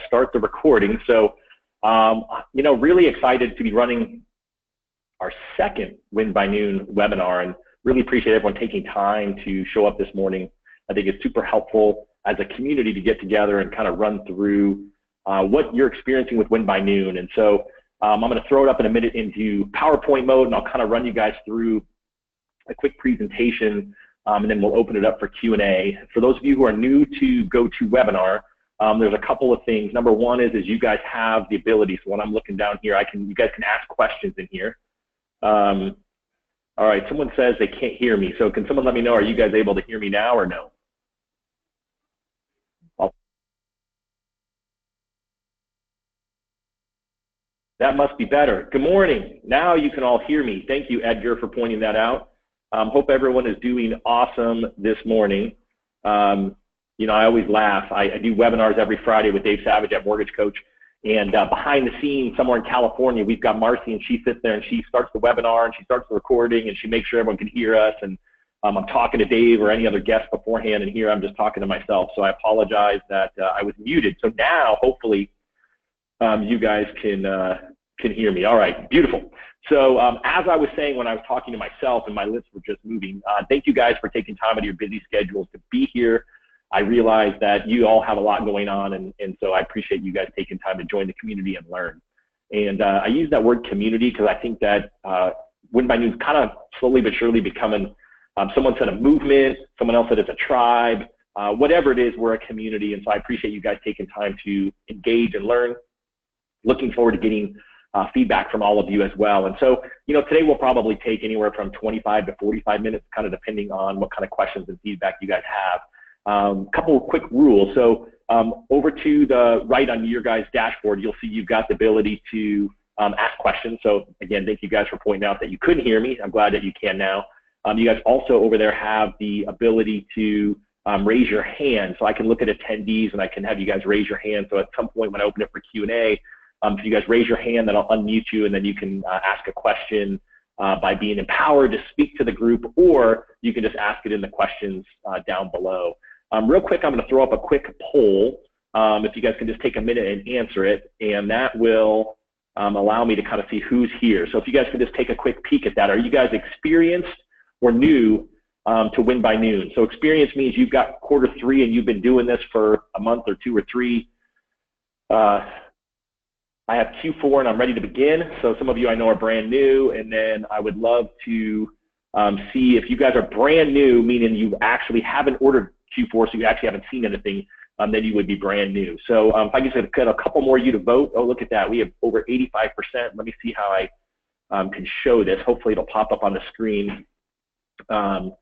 start the recording. So, you know, really excited to be running our second Win by Noon webinar, and really appreciate everyone taking time to show up this morning. I think it's super helpful as a community to get together and kind of run through what you're experiencing with Win by Noon. And so I'm going to throw it up in a minute into PowerPoint mode, and I'll kind of run you guys through a quick presentation, and then we'll open it up for Q&A. For those of you who are new to GoToWebinar, there's a couple of things. Number one is you guys have the ability, so when I'm looking down here, you guys can ask questions in here. All right, someone says they can't hear me, so can someone let me know, are you guys able to hear me now or no? That must be better. Good morning. Now you can all hear me. Thank you, Edgar, for pointing that out. Hope everyone is doing awesome this morning. You know, I always laugh. I do webinars every Friday with Dave Savage at Mortgage Coach. And behind the scenes, somewhere in California, we've got Marcy, and she sits there and she starts the webinar and she starts the recording and she makes sure everyone can hear us. And I'm talking to Dave or any other guest beforehand, and here I'm just talking to myself. So I apologize that I was muted. So now, hopefully, you guys can hear me. All right, beautiful. So as I was saying when I was talking to myself and my lips were just moving, thank you guys for taking time out of your busy schedules to be here. I realize that you all have a lot going on, and so I appreciate you guys taking time to join the community and learn. And I use that word community because I think that Win by Noon is kind of slowly but surely becoming, someone said a movement, someone else said it's a tribe, whatever it is, we're a community. And so I appreciate you guys taking time to engage and learn. Looking forward to getting feedback from all of you as well. And so, you know, today we'll probably take anywhere from 25 to 45 minutes, kind of depending on what kind of questions and feedback you guys have. Couple of quick rules. So over to the right on your guys' dashboard, you'll see you've got the ability to ask questions. So again, thank you guys for pointing out that you couldn't hear me. I'm glad that you can now. You guys also over there have the ability to raise your hand. So I can look at attendees and I can have you guys raise your hand. So at some point when I open it for Q&A, if you guys raise your hand, then I'll unmute you, and then you can ask a question by being empowered to speak to the group, or you can just ask it in the questions down below. Real quick, I'm going to throw up a quick poll. If you guys can just take a minute and answer it, and that will allow me to kind of see who's here. So if you guys can just take a quick peek at that. Are you guys experienced or new to Win by Noon? So experienced means you've got Q3 and you've been doing this for a month or two or three. I have Q4 and I'm ready to begin. So some of you I know are brand new, and then I would love to see if you guys are brand new, meaning you actually haven't ordered Q4, so you actually haven't seen anything, then you would be brand new. So if I can just get a couple more of you to vote. Oh, look at that. We have over 85%. Let me see how I can show this. Hopefully it'll pop up on the screen. All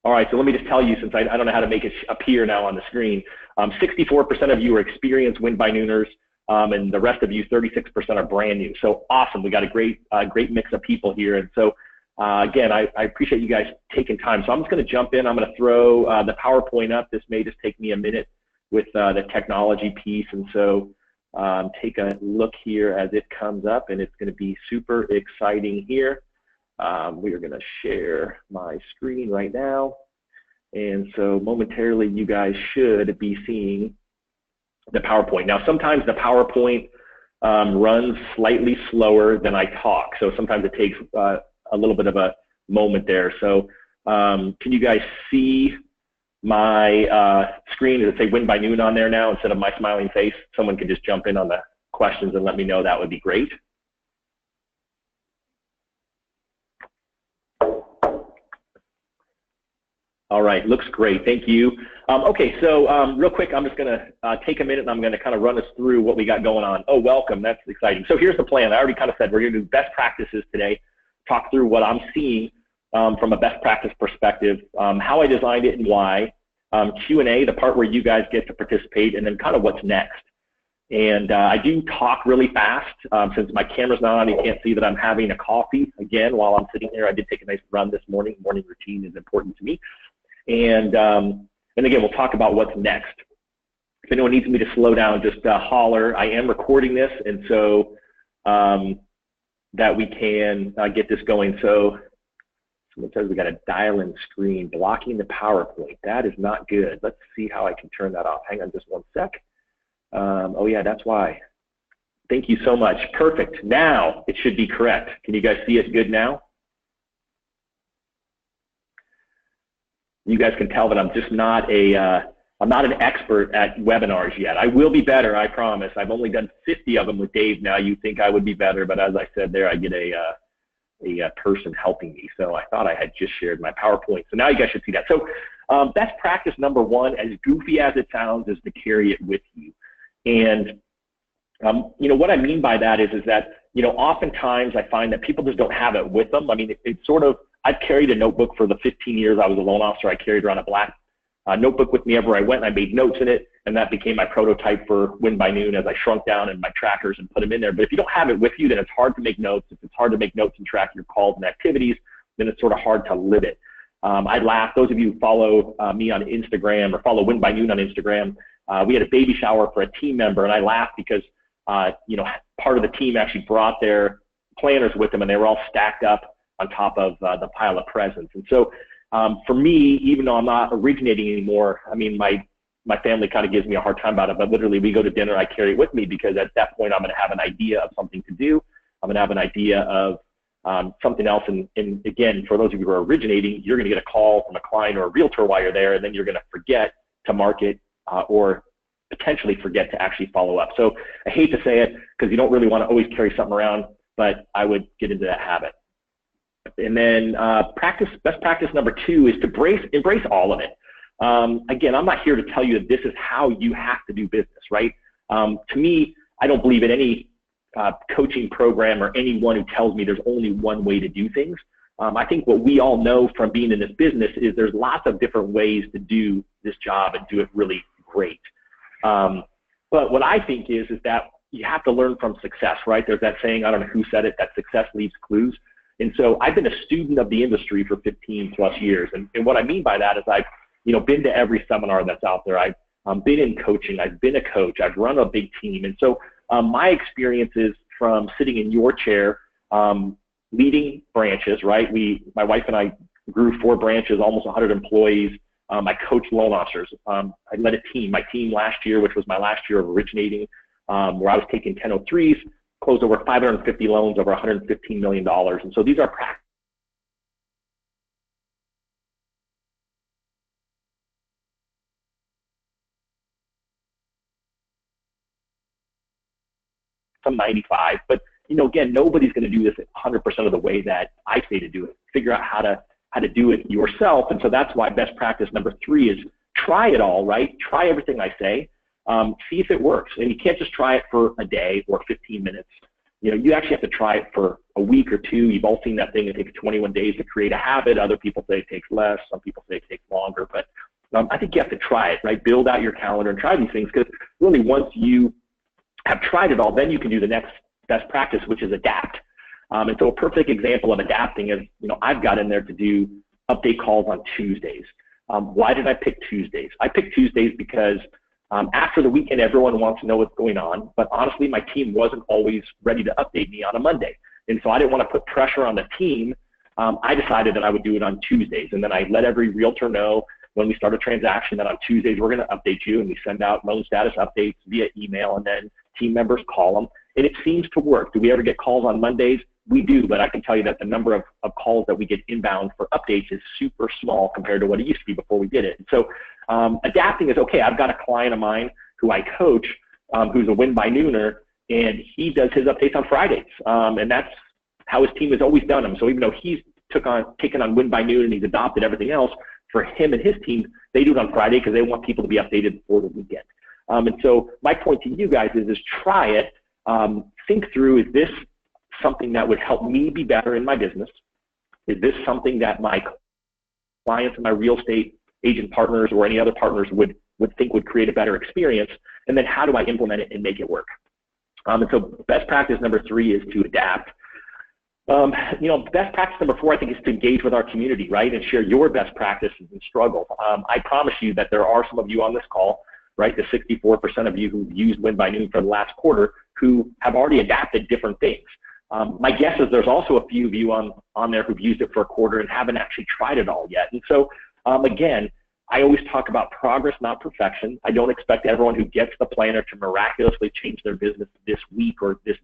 right, so let me just tell you, since I don't know how to make it appear now on the screen, 64% of you are experienced Win by Nooners, and the rest of you, 36%, are brand new. So awesome. We got a great mix of people here. And so again, I appreciate you guys taking time. So I'm just going to jump in. I'm going to throw the PowerPoint up. This may just take me a minute with the technology piece. And so take a look here as it comes up, and it's going to be super exciting here. We are going to share my screen right now. And so momentarily, you guys should be seeing the PowerPoint. Now, sometimes the PowerPoint runs slightly slower than I talk. So sometimes it takes a little bit of a moment there. So can you guys see my screen? Does it say Win by Noon on there now instead of my smiling face? Someone could just jump in on the questions and let me know. That would be great. All right, looks great. Thank you. Okay, so real quick, I'm just going to take a minute and I'm going to kind of run us through what we got going on. Oh, welcome. That's exciting. So here's the plan. I already kind of said we're going to do best practices today, talk through what I'm seeing from a best practice perspective, how I designed it and why, Q&A, the part where you guys get to participate, and then kind of what's next. And I do talk really fast. Since my camera's not on, you can't see that I'm having a coffee. Again, while I'm sitting here, I did take a nice run this morning. Morning routine is important to me. And again, we'll talk about what's next. If anyone needs me to slow down, just holler. I am recording this, and so that we can get this going. So someone says we got a dial-in screen blocking the PowerPoint. That is not good. Let's see how I can turn that off. Hang on just one sec. Oh yeah, that's why. Thank you so much. Perfect. Now it should be correct. Can you guys see it good now? You guys can tell that I'm just not I'm not an expert at webinars yet. I will be better, I promise. I've only done 50 of them with Dave now. You think I would be better, but as I said there, I get a person helping me. So I thought I had just shared my PowerPoint. So now you guys should see that. So best practice number one, as goofy as it sounds, is to carry it with you. And you know, what I mean by that is that, you know, oftentimes I find that people just don't have it with them. I mean, it's sort of, I've carried a notebook for the 15 years I was a loan officer. I carried around a black notebook with me everywhere I went, and I made notes in it, and that became my prototype for Win by Noon as I shrunk down in my trackers and put them in there. But if you don't have it with you, then it's hard to make notes. If it's hard to make notes and track your calls and activities, then it's sort of hard to live it. I laugh, those of you who follow me on Instagram or follow Win by Noon on Instagram, we had a baby shower for a team member, and I laughed because you know, part of the team actually brought their planners with them, and they were all stacked up on top of the pile of presents. And so for me, even though I'm not originating anymore, I mean, my family kind of gives me a hard time about it, but literally we go to dinner, I carry it with me, because at that point I'm going to have an idea of something to do. I'm going to have an idea of something else. And again, for those of you who are originating, you're going to get a call from a client or a realtor while you're there, and then you're going to forget to market or potentially forget to actually follow up. So I hate to say it because you don't really want to always carry something around, but I would get into that habit. And then best practice number two is to embrace all of it. Again, I'm not here to tell you that this is how you have to do business, right? To me, I don't believe in any coaching program or anyone who tells me there's only one way to do things. I think what we all know from being in this business is there's lots of different ways to do this job and do it really great. But what I think is that you have to learn from success, right? There's that saying, I don't know who said it, that success leaves clues. And so I've been a student of the industry for 15 plus years. And what I mean by that is I've, you know, been to every seminar that's out there. I've been in coaching. I've been a coach. I've run a big team. And so my experiences from sitting in your chair, leading branches, right? My wife and I grew 4 branches, almost 100 employees. I coached loan officers. I led a team. My team last year, which was my last year of originating, where I was taking 1003s, closed over 550 loans, over $115 million. And so these are practices. Some 95, but you know, again, nobody's going to do this 100% of the way that I say to do it. Figure out how to do it yourself. And so that's why best practice number 3 is try it all, right? Try everything I say, see if it works. And you can't just try it for a day or 15 minutes. You know, you actually have to try it for a week or 2. You've all seen that thing. It takes 21 days to create a habit. Other people say it takes less. Some people say it takes longer. But I think you have to try it, right? Build out your calendar and try these things, because really once you have tried it all, then you can do the next best practice, which is adapt. And so a perfect example of adapting is, you know, I've got in there to do update calls on Tuesdays. Why did I pick Tuesdays? I picked Tuesdays because after the weekend, everyone wants to know what's going on. But honestly, my team wasn't always ready to update me on a Monday. And so I didn't want to put pressure on the team. I decided that I would do it on Tuesdays. And then I let every realtor know when we start a transaction that on Tuesdays, we're going to update you. And we send out loan status updates via email, and then team members call them. And it seems to work. Do we ever get calls on Mondays? We do, but I can tell you that the number of calls that we get inbound for updates is super small compared to what it used to be before we did it. And so adapting is okay. I've got a client of mine who I coach who's a Win by Nooner, and he does his updates on Fridays. And that's how his team has always done them. So even though he's taken on Win by Noon and he's adopted everything else, for him and his team, they do it on Friday because they want people to be updated before the weekend. And so my point to you guys is try it. Think through, is this something that would help me be better in my business? Is this something that my clients and my real estate agent partners or any other partners would think would create a better experience? And then how do I implement it and make it work? And so best practice number 3 is to adapt. You know, best practice number 4, I think, is to engage with our community, right, and share your best practices and struggle. I promise you that there are some of you on this call, right, the 64% of you who've used Win by Noon for the last quarter who have already adapted different things. My guess is there's also a few of you on there who've used it for a quarter and haven't actually tried it all yet. And so, again, I always talk about progress, not perfection. I don't expect everyone who gets the planner to miraculously change their business this week or this,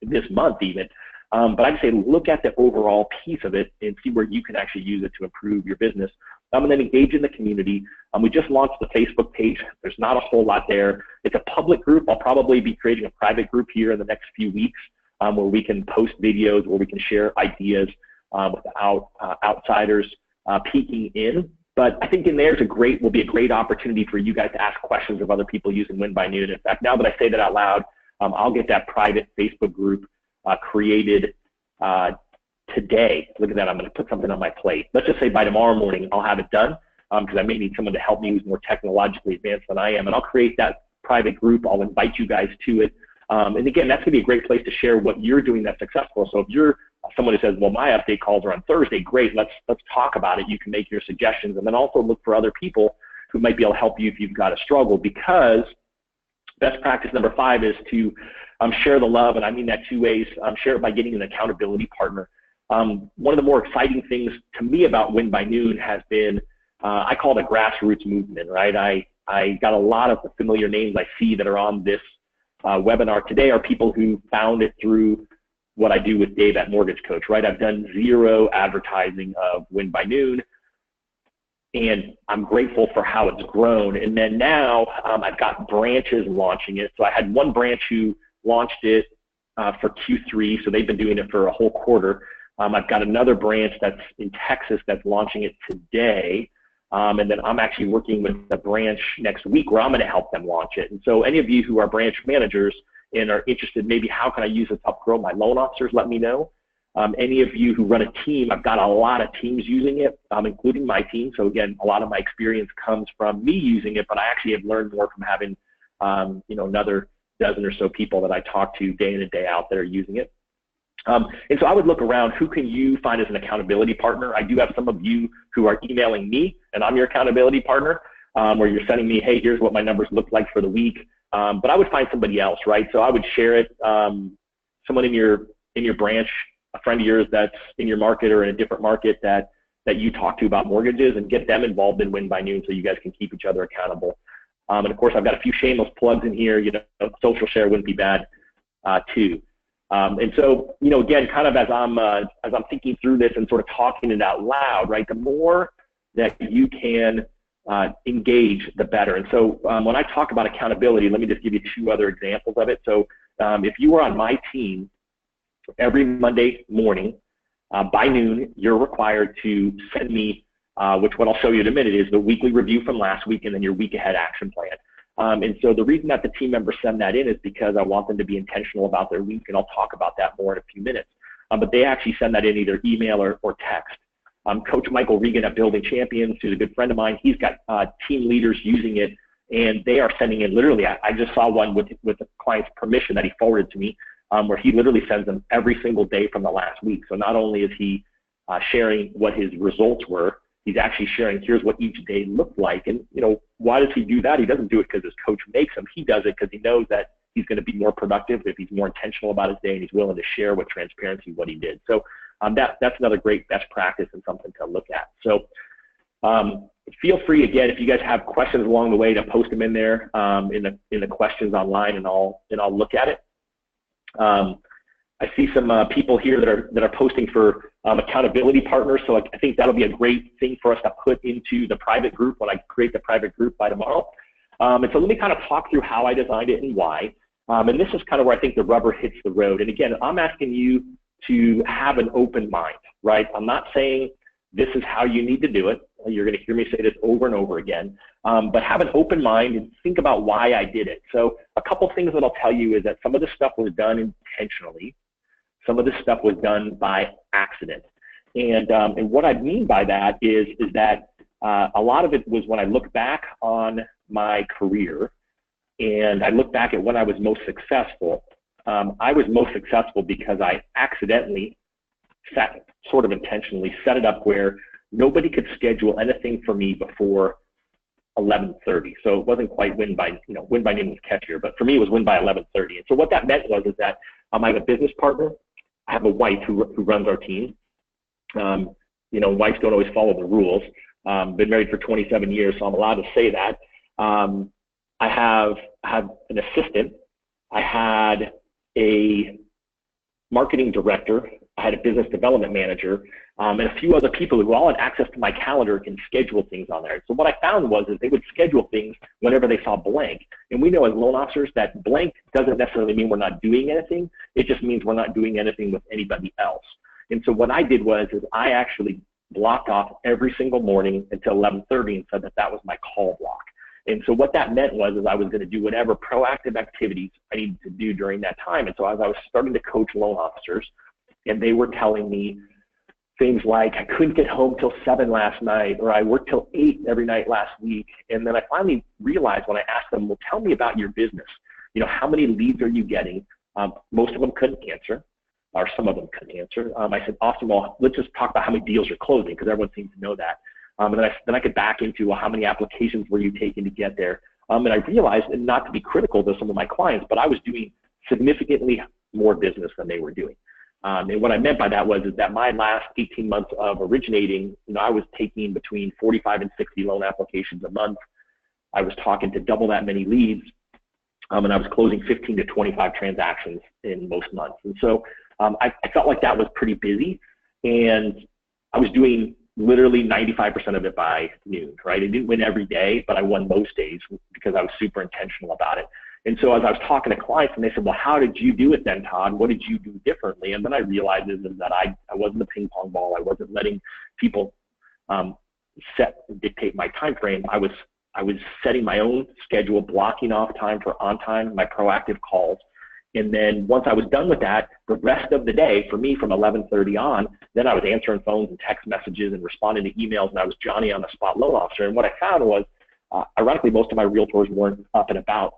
this month even. But I'd say look at the overall piece of it and see where you can actually use it to improve your business. And then engage in the community. We just launched the Facebook page. There's not a whole lot there. It's a public group. I'll probably be creating a private group here in the next few weeks where we can post videos, where we can share ideas without outsiders peeking in. But I think in there will be a great opportunity for you guys to ask questions of other people using Win by Noon. In fact, now that I say that out loud, I'll get that private Facebook group created today. Look at that, I'm going to put something on my plate. Let's just say by tomorrow morning I'll have it done because I may need someone to help me who's more technologically advanced than I am, and I'll create that private group. I'll invite you guys to it. And again, that's going to be a great place to share what you're doing that's successful. So if you're someone who says, well, my update calls are on Thursday, great, let's talk about it. You can make your suggestions, and then also look for other people who might be able to help you if you've got a struggle, because best practice number 5 is to share the love, and I mean that 2 ways. Share it by getting an accountability partner. One of the more exciting things to me about Win by Noon has been, I call it a grassroots movement, right? I got a lot of the familiar names I see that are on this webinar today are people who found it through what I do with Dave at Mortgage Coach, right? I've done 0 advertising of Win by Noon, and I'm grateful for how it's grown. And then now I've got branches launching it. So I had one branch who launched it for Q3, so they've been doing it for a whole quarter. I've got another branch that's in Texas that's launching it today. And then I'm actually working with the branch next week where I'm going to help them launch it. And so any of you who are branch managers and are interested, maybe how can I use it to help grow my loan officers, let me know. Any of you who run a team, I've got a lot of teams using it, including my team. So again, a lot of my experience comes from me using it, but I actually have learned more from having, another dozen or so people that I talk to day in and day out that are using it. And so I would look around, who can you find as an accountability partner? I do have some of you who are emailing me, and I'm your accountability partner, where you're sending me, hey, here's what my numbers look like for the week. But I would find somebody else, right? So I would share it, someone in your branch, a friend of yours that's in your market or in a different market that you talk to about mortgages, and get them involved in Win by Noon so you guys can keep each other accountable. And of course, I've got a few shameless plugs in here. Social share wouldn't be bad too. And so, again, kind of as I'm thinking through this and sort of talking it out loud, right, the more that you can engage, the better. And so when I talk about accountability, let me just give you 2 other examples of it. So if you are on my team, every Monday morning by noon, you're required to send me, which what I'll show you in a minute is the weekly review from last week and then your week ahead action plan. And so the reason that the team members send that in is because I want them to be intentional about their week, and I'll talk about that more in a few minutes. But they actually send that in either email or text. Coach Michael Regan at Building Champions, who's a good friend of mine, he's got team leaders using it, and they are sending in literally, I just saw one with the client's permission that he forwarded to me, where he literally sends them every single day from the last week. So not only is he sharing what his results were, he's actually sharing, here's what each day looked like. And, why does he do that? He doesn't do it because his coach makes him. He does it because he knows that he's going to be more productive if he's more intentional about his day and he's willing to share with transparency what he did. So that's another great best practice and something to look at. So feel free, again, if you guys have questions along the way, to post them in there in the questions online, and I'll look at it. I see some people here that are posting for accountability partners, so I think that'll be a great thing for us to put into the private group when I create the private group by tomorrow. And so let me kind of talk through how I designed it and why. And this is kind of where I think the rubber hits the road. And again, I'm asking you to have an open mind, right? I'm not saying this is how you need to do it. You're going to hear me say this over and over again. But have an open mind and think about why I did it. So a couple things that I'll tell you is that some of this stuff was done intentionally. Some of this stuff was done by accident. And what I mean by that is that a lot of it was when I look back on my career and I look back at when I was most successful. I was most successful because I accidentally sort of intentionally set it up where nobody could schedule anything for me before 11:30. So it wasn't quite Win by Noon was catchier, but for me it was Win by 11:30. And so what that meant was is that I have a business partner. I have a wife who runs our team. Wives don't always follow the rules, Been married for 27 years, so I'm allowed to say that. I have an assistant. I had a marketing director. I had a business development manager, and a few other people who all had access to my calendar and schedule things on there. So what I found was that they would schedule things whenever they saw blank. And we know as loan officers that blank doesn't necessarily mean we're not doing anything. It just means we're not doing anything with anybody else. And so what I did was I actually blocked off every single morning until 11:30 and said that was my call block. And so what that meant was I was going to do whatever proactive activities I needed to do during that time. And so as I was starting to coach loan officers, and they were telling me things like, I couldn't get home till 7 last night, or I worked till 8 every night last week. And then I finally realized when I asked them, well, tell me about your business. How many leads are you getting? Most of them couldn't answer, or some of them couldn't answer. I said, awesome, well, let's just talk about how many deals you're closing, because everyone seems to know that. And then I could back into, well, how many applications were you taking to get there? And I realized, and not to be critical to some of my clients, but I was doing significantly more business than they were doing. And what I meant by that was that my last 18 months of originating, I was taking between 45 and 60 loan applications a month. I was talking to double that many leads, and I was closing 15 to 25 transactions in most months. And so I felt like that was pretty busy, and I was doing literally 95% of it by noon, right? I didn't win every day, but I won most days because I was super intentional about it. And so as I was talking to clients, and they said, well, how did you do it then, Todd? What did you do differently? And then I realized is that I wasn't a ping pong ball. I wasn't letting people set and dictate my time frame. I was setting my own schedule, blocking off time for on time, my proactive calls. And then once I was done with that, the rest of the day for me from 11:30 on, then I was answering phones and text messages and responding to emails, and I was Johnny on the spot loan officer. And what I found was, ironically, most of my realtors weren't up and about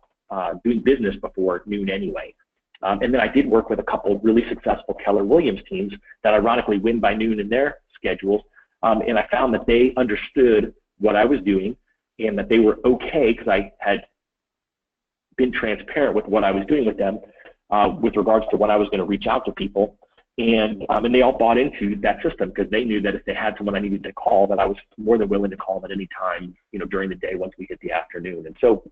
doing business before noon anyway. And then I did work with a couple of really successful Keller Williams teams that ironically win by noon in their schedules. And I found that they understood what I was doing and that they were okay because I had been transparent with what I was doing with them with regards to when I was going to reach out to people. And they all bought into that system because they knew that if they had someone I needed to call, that I was more than willing to call them at any time, during the day once we hit the afternoon. And so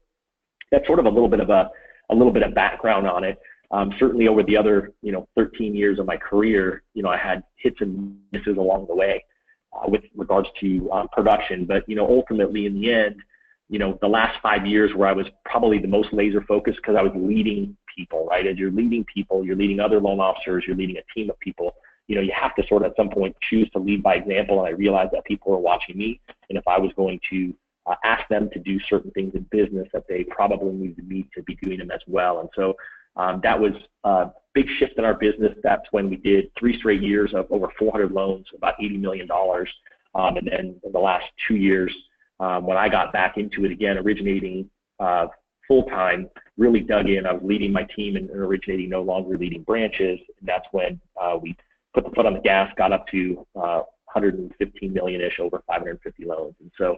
that's sort of a little bit of background on it. Certainly over the other, 13 years of my career, I had hits and misses along the way with regards to production. But, ultimately in the end, the last 5 years where I was probably the most laser focused because I was leading people, right? As you're leading people, you're leading other loan officers, you're leading a team of people, you have to sort of at some point choose to lead by example. And I realized that people were watching me. And if I was going to ask them to do certain things in business, that they probably needed me to be doing them as well. And so that was a big shift in our business. That's when we did 3 straight years of over 400 loans, about $80 million. And then in the last 2 years, when I got back into it again, originating full-time, really dug in. I was leading my team and originating, no longer leading branches. And that's when we put the foot on the gas, got up to 115 million-ish, over 550 loans. And so,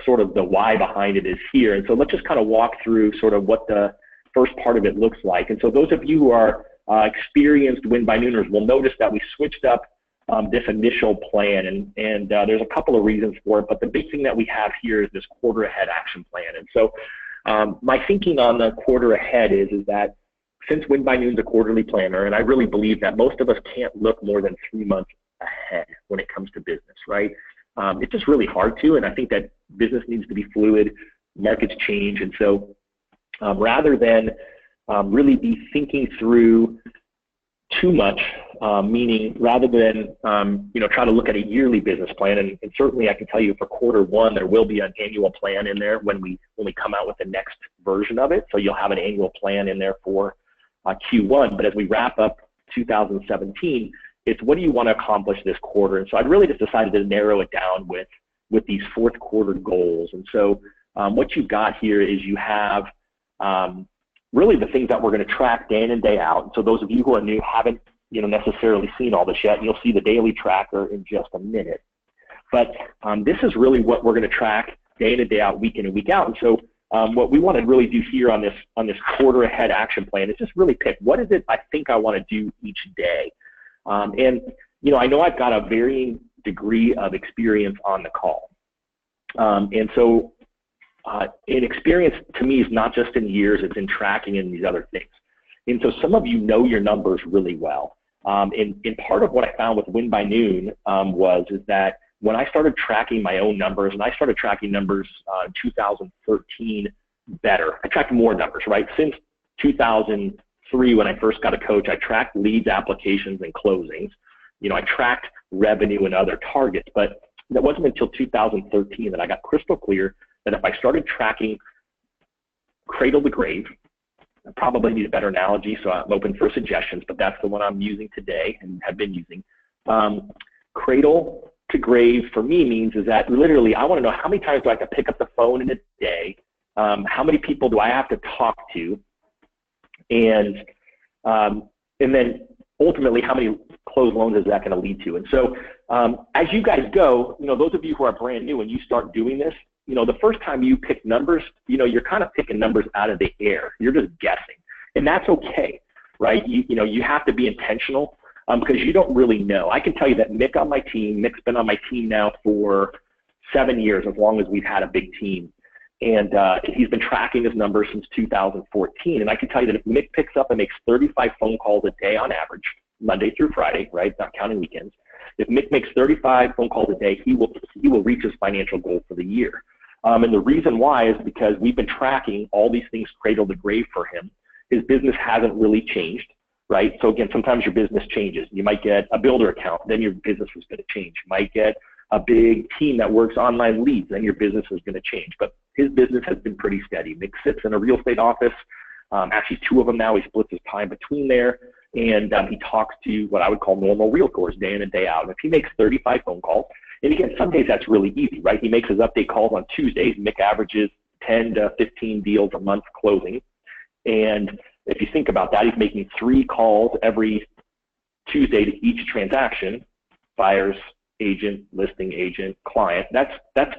sort of the why behind it is here. And so let's just kind of walk through sort of what the first part of it looks like. And so those of you who are experienced win by nooners will notice that we switched up this initial plan, and there's a couple of reasons for it, but the big thing that we have here is this quarter ahead action plan. And so my thinking on the quarter ahead is that since Win by Noon's a quarterly planner, and I really believe that most of us can't look more than 3 months ahead when it comes to business, right? It's just really hard to, and I think that business needs to be fluid, markets change, and so rather than really be thinking through too much, meaning rather than try to look at a yearly business plan, and certainly I can tell you for quarter one there will be an annual plan in there when we come out with the next version of it. So you'll have an annual plan in there for Q1. But as we wrap up 2017, it's what do you want to accomplish this quarter? And so I really just decided to narrow it down with these fourth quarter goals. And so what you've got here is you have really the things that we're going to track day in and day out. And so those of you who are new haven't necessarily seen all this yet, and you'll see the daily tracker in just a minute. But this is really what we're going to track day in and day out, week in and week out. And so what we want to really do here on this quarter ahead action plan is just really pick what is it I think I want to do each day. And I know I've got a varying degree of experience on the call. And so experience to me is not just in years, it's in tracking and these other things. And so some of you know your numbers really well. And part of what I found with Win by Noon is that when I started tracking my own numbers, and I started tracking numbers in 2013 better, I tracked more numbers, right? Since 2003, when I first got a coach, I tracked leads, applications, and closings. You know, I tracked revenue and other targets, but that wasn't until 2013 that I got crystal clear that if I started tracking cradle to grave, I probably need a better analogy, so I'm open for suggestions, but that's the one I'm using today and have been using. Cradle to grave for me means is that literally I want to know how many times do I have to pick up the phone in a day, how many people do I have to talk to, and then ultimately how many closed loans is that going to lead to. And so as you guys go, you know, those of you who are brand new and you start doing this, you know, the first time you pick numbers, you know, you're kind of picking numbers out of the air. You're just guessing, and that's okay, right? You know, you have to be intentional because you don't really know. I can tell you that Mick on my team, Mick's been on my team now for 7 years, as long as we've had a big team. And he's been tracking his numbers since 2014. And I can tell you that if Mick picks up and makes 35 phone calls a day on average, Monday through Friday, right, not counting weekends, if Mick makes 35 phone calls a day, he will reach his financial goal for the year. And the reason why is because we've been tracking all these things cradle to grave for him. His business hasn't really changed, right? So again, sometimes your business changes. You might get a builder account, then your business is going to change. You might get a big team that works online leads, then your business is going to change. But his business has been pretty steady. Mick sits in a real estate office, actually 2 of them now. He splits his time between there, and he talks to what I would call normal realtors day in and day out. And if he makes 35 phone calls, and again, some days that's really easy, right? He makes his update calls on Tuesdays. Mick averages 10 to 15 deals a month closing. And if you think about that, he's making 3 calls every Tuesday to each transaction: buyers, agent, listing agent, client. That's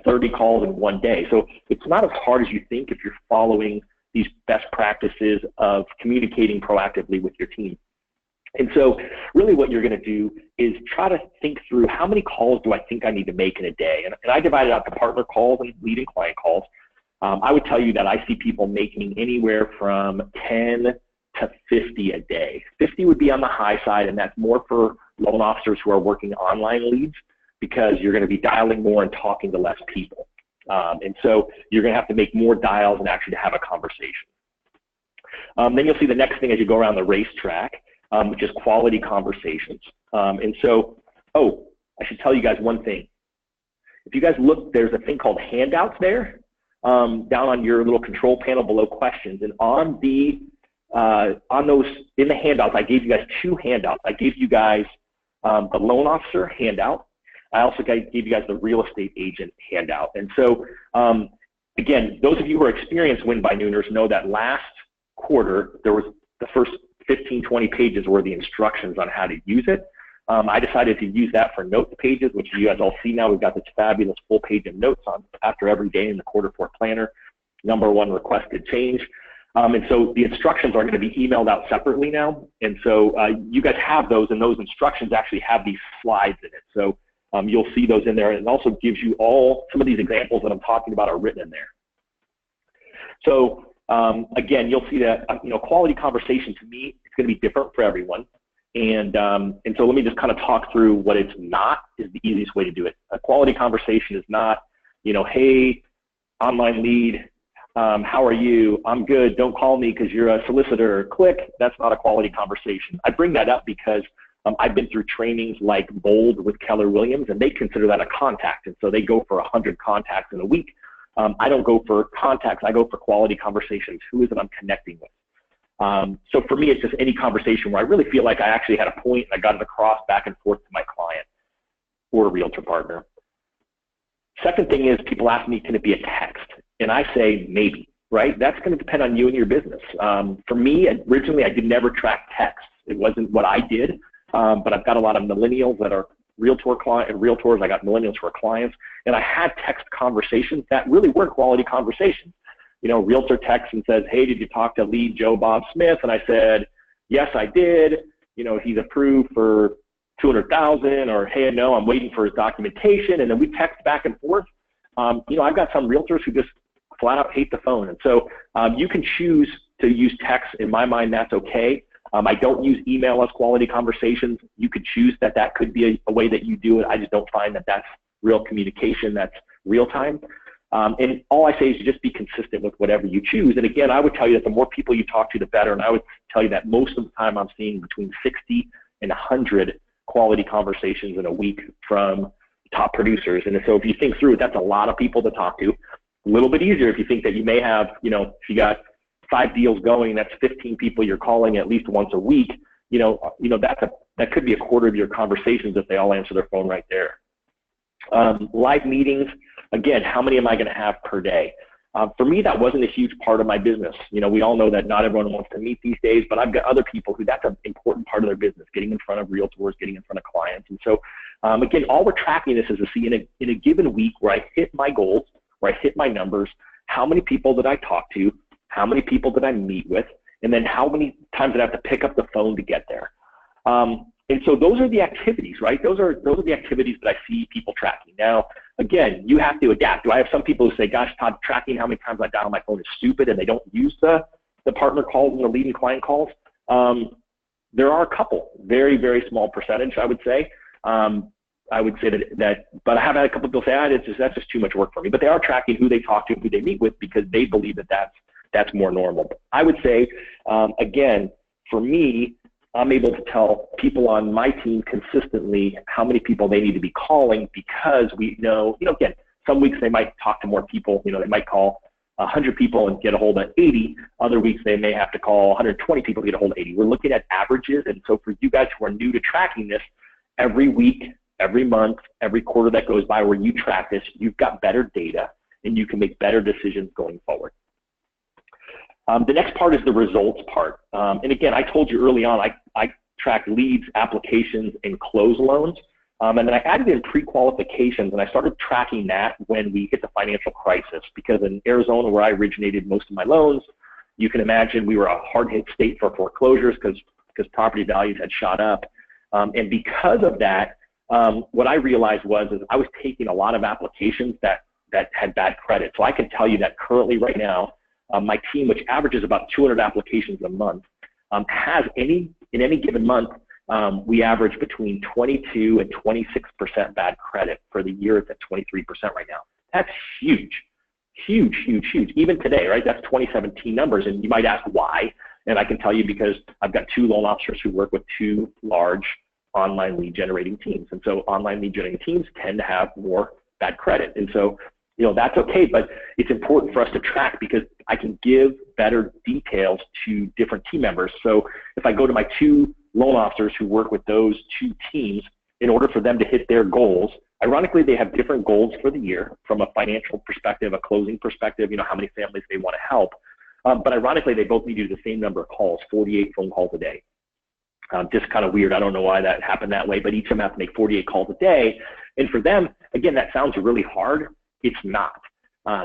30 calls in one day. So it's not as hard as you think if you're following these best practices of communicating proactively with your team. And so really what you're going to do is try to think through how many calls do I think I need to make in a day. And I divide it out to partner calls and lead and client calls. I would tell you that I see people making anywhere from 10 to 50 a day. 50 would be on the high side, and that's more for loan officers who are working online leads, because you're going to be dialing more and talking to less people. And so you're going to have to make more dials and actually have a conversation. Then you'll see the next thing as you go around the racetrack, which is quality conversations. And so, I should tell you guys one thing. If you guys look, there's a thing called handouts there, down on your little control panel below questions. And on those, in the handouts, I gave you guys 2 handouts. I gave you guys the loan officer handout. I also gave you guys the real estate agent handout. And so, again, those of you who are experienced Win by Nooners know that last quarter, there was the first 15, 20 pages were the instructions on how to use it. I decided to use that for notes pages, which you guys all see now. We've got this fabulous full page of notes on after every day in the quarter 4 planner. #1 requested change. And so the instructions are going to be emailed out separately now. And so you guys have those, and those instructions actually have these slides in it. So you'll see those in there, and it also gives you some of these examples that I'm talking about are written in there. So again, you'll see that quality conversation, to me, it's going to be different for everyone. And so let me just kind of talk through what it's not is the easiest way to do it. A quality conversation is not, hey, online lead, how are you? I'm good. Don't call me because you're a solicitor. Click. That's not a quality conversation. I bring that up because I've been through trainings like Bold with Keller Williams, and they consider that a contact. And so they go for 100 contacts in a week. I don't go for contacts. I go for quality conversations. Who is it I'm connecting with? So for me, it's just any conversation where I really feel like I actually had a point and I got it across back and forth to my client or a realtor partner. Second thing is people ask me, can it be a text? And I say maybe, right? That's going to depend on you and your business. For me, originally, I did never track texts. It wasn't what I did, but I've got a lot of millennials that are realtors. I got millennials who are clients, and I had text conversations that really were quality conversations. Realtor texts and says, hey, did you talk to lead Joe Bob Smith? And I said, yes, I did. He's approved for 200,000, or hey, no, I'm waiting for his documentation, and then we text back and forth. You know, I've got some realtors who just flat out hate the phone, and so you can choose to use text. In my mind, that's okay. I don't use email as quality conversations. You could choose that could be a way that you do it. I just don't find that that's real communication, that's real time. And all I say is just be consistent with whatever you choose. And again, I would tell you that the more people you talk to, the better. And I would tell you that most of the time I'm seeing between 60 and 100 quality conversations in a week from top producers. And so if you think through it, that's a lot of people to talk to. A little bit easier if you think that you may have, you know, if you got 5 deals going, that's 15 people you're calling at least once a week. You know that could be a quarter of your conversations if they all answer their phone right there. Live meetings, again, how many am I going to have per day? For me, that wasn't a huge part of my business. You know, we all know that not everyone wants to meet these days, but I've got other people who that's an important part of their business, getting in front of realtors, getting in front of clients. And so, again, all we're tracking this is to see in a given week where I hit my goals, where I hit my numbers, how many people did I talk to, how many people did I meet with, and then how many times did I have to pick up the phone to get there. And so those are the activities, right? Those are the activities that I see people tracking. Now, again, you have to adapt. Do I have some people who say, gosh, Todd, tracking how many times I dial my phone is stupid, and they don't use the partner calls and the leading client calls? There are a couple, very, very small percentage, I would say. I would say that, but I have had a couple people say, that's just too much work for me. But they are tracking who they talk to, who they meet with, because they believe that that's more normal. I would say, again, for me, I'm able to tell people on my team consistently how many people they need to be calling, because we know, again, some weeks they might talk to more people. They might call 100 people and get a hold of 80. Other weeks they may have to call 120 people to get a hold of 80. We're looking at averages. And so for you guys who are new to tracking this, every week, every month, every quarter that goes by where you track this, you've got better data and you can make better decisions going forward. The next part is the results part. And again, I told you early on, I track leads, applications, and close loans. And then I added in pre-qualifications, and I started tracking that when we hit the financial crisis, because in Arizona, where I originated most of my loans, you can imagine we were a hard-hit state for foreclosures because property values had shot up. And because of that, what I realized is I was taking a lot of applications that had bad credit. So I can tell you that currently right now, my team, which averages about 200 applications a month, has in any given month, we average between 22 and 26% bad credit. For the year, it's at 23% right now. That's huge, huge, huge, huge. Even today, right? That's 2017 numbers, and you might ask why. And I can tell you because I've got 2 loan officers who work with 2 large online lead generating teams, and so online lead generating teams tend to have more bad credit, and so that's okay, but it's important for us to track because I can give better details to different team members. So if I go to my 2 loan officers who work with those 2 teams, in order for them to hit their goals, ironically, they have different goals for the year from a financial perspective, a closing perspective, how many families they want to help. But ironically, they both need to do the same number of calls, 48 phone calls a day. Just kind of weird. I don't know why that happened that way, but each of them have to make 48 calls a day. And for them, again, that sounds really hard. It's not.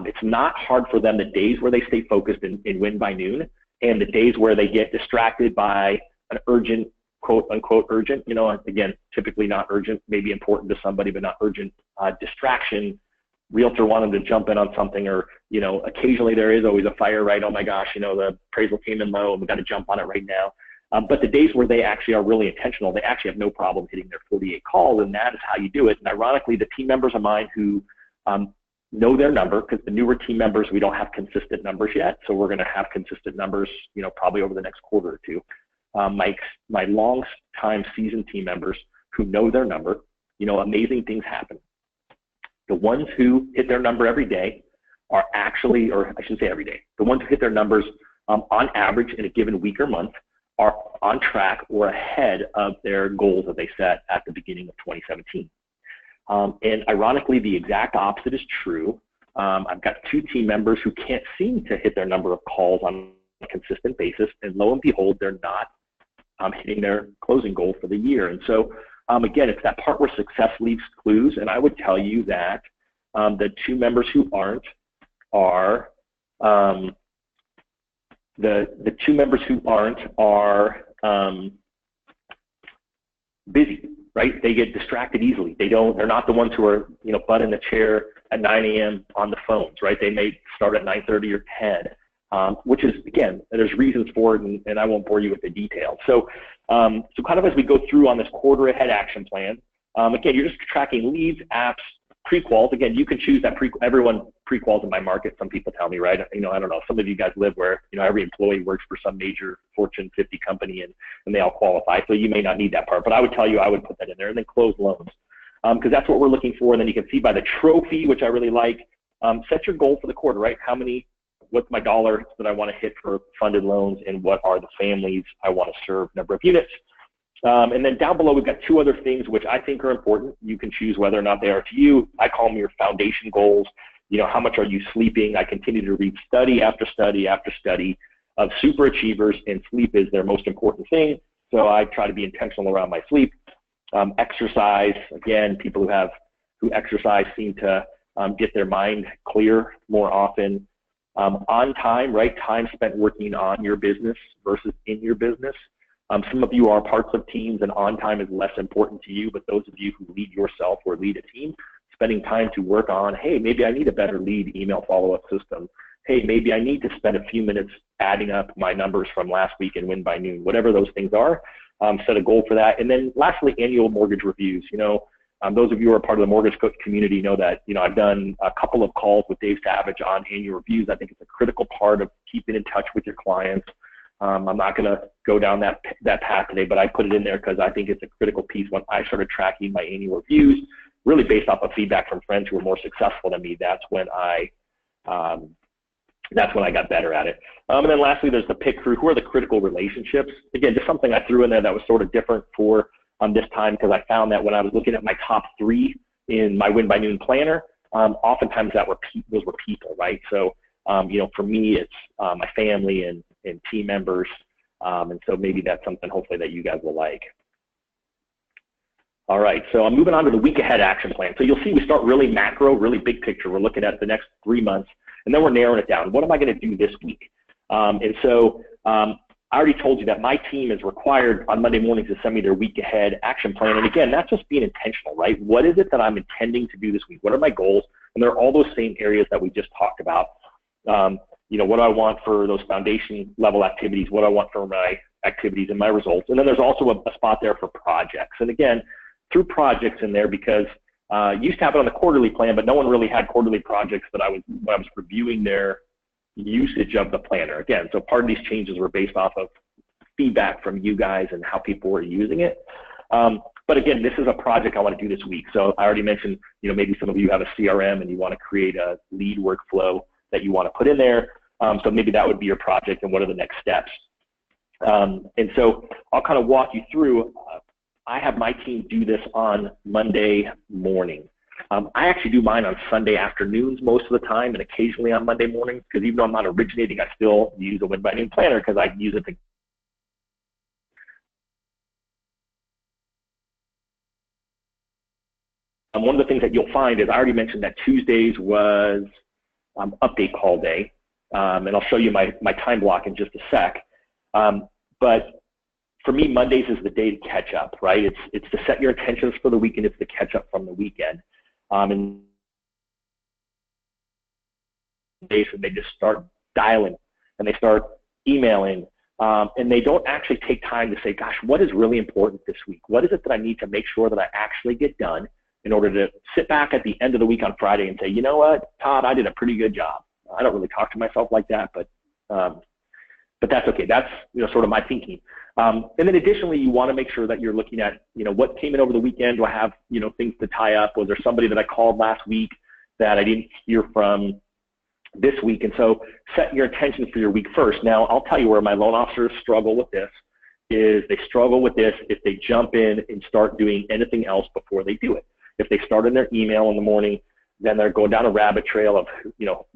It's not hard for them the days where they stay focused and win by noon, and the days where they get distracted by an urgent, quote unquote urgent, again, typically not urgent, maybe important to somebody, but not urgent distraction, realtor wanting to jump in on something, or, occasionally there is always a fire, right? Oh my gosh, the appraisal came in low and we've got to jump on it right now. But the days where they actually are really intentional, they actually have no problem hitting their 48 calls, and that is how you do it. And ironically, the team members of mine who know their number, because the newer team members, we don't have consistent numbers yet. So we're going to have consistent numbers, probably over the next quarter or 2. My long time seasoned team members who know their number, amazing things happen. The ones who hit their number every day are actually, or I shouldn't say every day, the ones who hit their numbers on average in a given week or month are on track or ahead of their goals that they set at the beginning of 2017. And ironically, the exact opposite is true. I've got 2 team members who can't seem to hit their number of calls on a consistent basis, and lo and behold, they're not hitting their closing goal for the year. And so, again, it's that part where success leaves clues, and I would tell you that the 2 members who aren't are the 2 members who aren't are busy. right? They get distracted easily. They're not the ones who are, butt in the chair at 9 a.m. on the phones, right? They may start at 9:30 or 10, which is, again, there's reasons for it, and I won't bore you with the details. So kind of as we go through on this quarter ahead action plan, again, you're just tracking leads, apps, pre-quals. Again, you can choose that everyone pre-quals in my market. Some people tell me, right? I don't know. Some of you guys live where, every employee works for some major Fortune 50 company and they all qualify. So you may not need that part, but I would tell you, I would put that in there, and then close loans. Because that's what we're looking for. And then you can see by the trophy, which I really like, set your goal for the quarter, right? What's my dollars that I want to hit for funded loans, and what are the families I want to serve, number of units. And then down below, we've got two other things which I think are important. You can choose whether or not they are to you. I call them your foundation goals. How much are you sleeping? I continue to read study after study after study of super achievers, and sleep is their most important thing. So I try to be intentional around my sleep. Exercise, again, people who exercise seem to get their mind clear more often. On time, right? Time spent working on your business versus in your business. Some of you are parts of teams, and on time is less important to you, but those of you who lead yourself or lead a team, spending time to work on, hey, maybe I need a better lead email follow-up system. Hey, maybe I need to spend a few minutes adding up my numbers from last week and win by noon, whatever those things are. Set a goal for that. And then lastly, annual mortgage reviews. Those of you who are part of the mortgage community know that, I've done a couple of calls with Dave Savage on annual reviews. I think it's a critical part of keeping in touch with your clients. I'm not going to go down that path today, but I put it in there because I think it's a critical piece. When I started tracking my annual reviews, really based off of feedback from friends who were more successful than me, that's when I got better at it. And then lastly, there's the pick through. Who are the critical relationships? Again, just something I threw in there that was sort of different for this time, because I found that when I was looking at my top 3 in my Win by Noon planner, oftentimes those were people, right? So, for me, it's my family and team members. And so maybe that's something hopefully that you guys will like. All right, so I'm moving on to the week ahead action plan. So you'll see we start really macro, really big picture. We're looking at the next 3 months, and then we're narrowing it down. What am I going to do this week? And so I already told you that my team is required on Monday mornings to send me their week ahead action plan. And again, that's just being intentional, right? What is it that I'm intending to do this week? What are my goals? And they're all those same areas that we just talked about. What do I want for those foundation level activities? What do I want for my activities and my results? And then there's also a spot there for projects. And again, through projects in there, because used to have it on the quarterly plan, but no one really had quarterly projects that when I was reviewing their usage of the planner. Again, so part of these changes were based off of feedback from you guys and how people were using it. But again, this is a project I want to do this week. So I already mentioned, maybe some of you have a CRM and you want to create a lead workflow that you want to put in there. So maybe that would be your project, and what are the next steps? And so I'll kind of walk you through. I have my team do this on Monday morning. I actually do mine on Sunday afternoons most of the time, and occasionally on Monday mornings, because even though I'm not originating, I still use a Win by Noon planner because I use it to one of the things that you'll find is I already mentioned that Tuesdays was update call day, and I'll show you my time block in just a sec. But for me, Mondays is the day to catch up, right? It's to set your intentions for the weekend. It's to catch up from the weekend. And they just start dialing and they start emailing, and they don't actually take time to say, gosh, what is really important this week? What is it that I need to make sure that I actually get done in order to sit back at the end of the week on Friday and say, you know what, Todd, I did a pretty good job. I don't really talk to myself like that, but that's okay. That's sort of my thinking. And then additionally, you want to make sure that you're looking at what came in over the weekend. Do I have things to tie up? Was there somebody that I called last week that I didn't hear from this week? And so set your intentions for your week first. Now I'll tell you where my loan officers struggle with this is they struggle with this if they jump in and start doing anything else before they do it. If they start in their email in the morning, then they're going down a rabbit trail of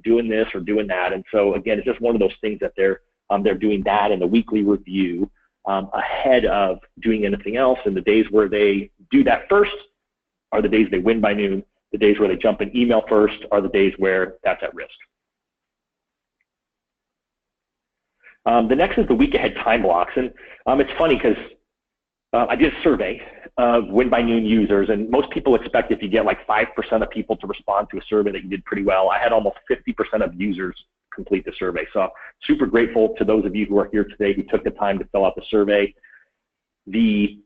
doing this or doing that. And so again, it's just one of those things that they're doing that in the weekly review ahead of doing anything else. And the days where they do that first are the days they win by noon. The days where they jump in email first are the days where that's at risk. The next is the week ahead time blocks. And it's funny because I did a survey of Win by Noon users, and most people expect if you get like 5% of people to respond to a survey that you did pretty well. I had almost 50% of users complete the survey. So super grateful to those of you who are here today who took the time to fill out the survey. The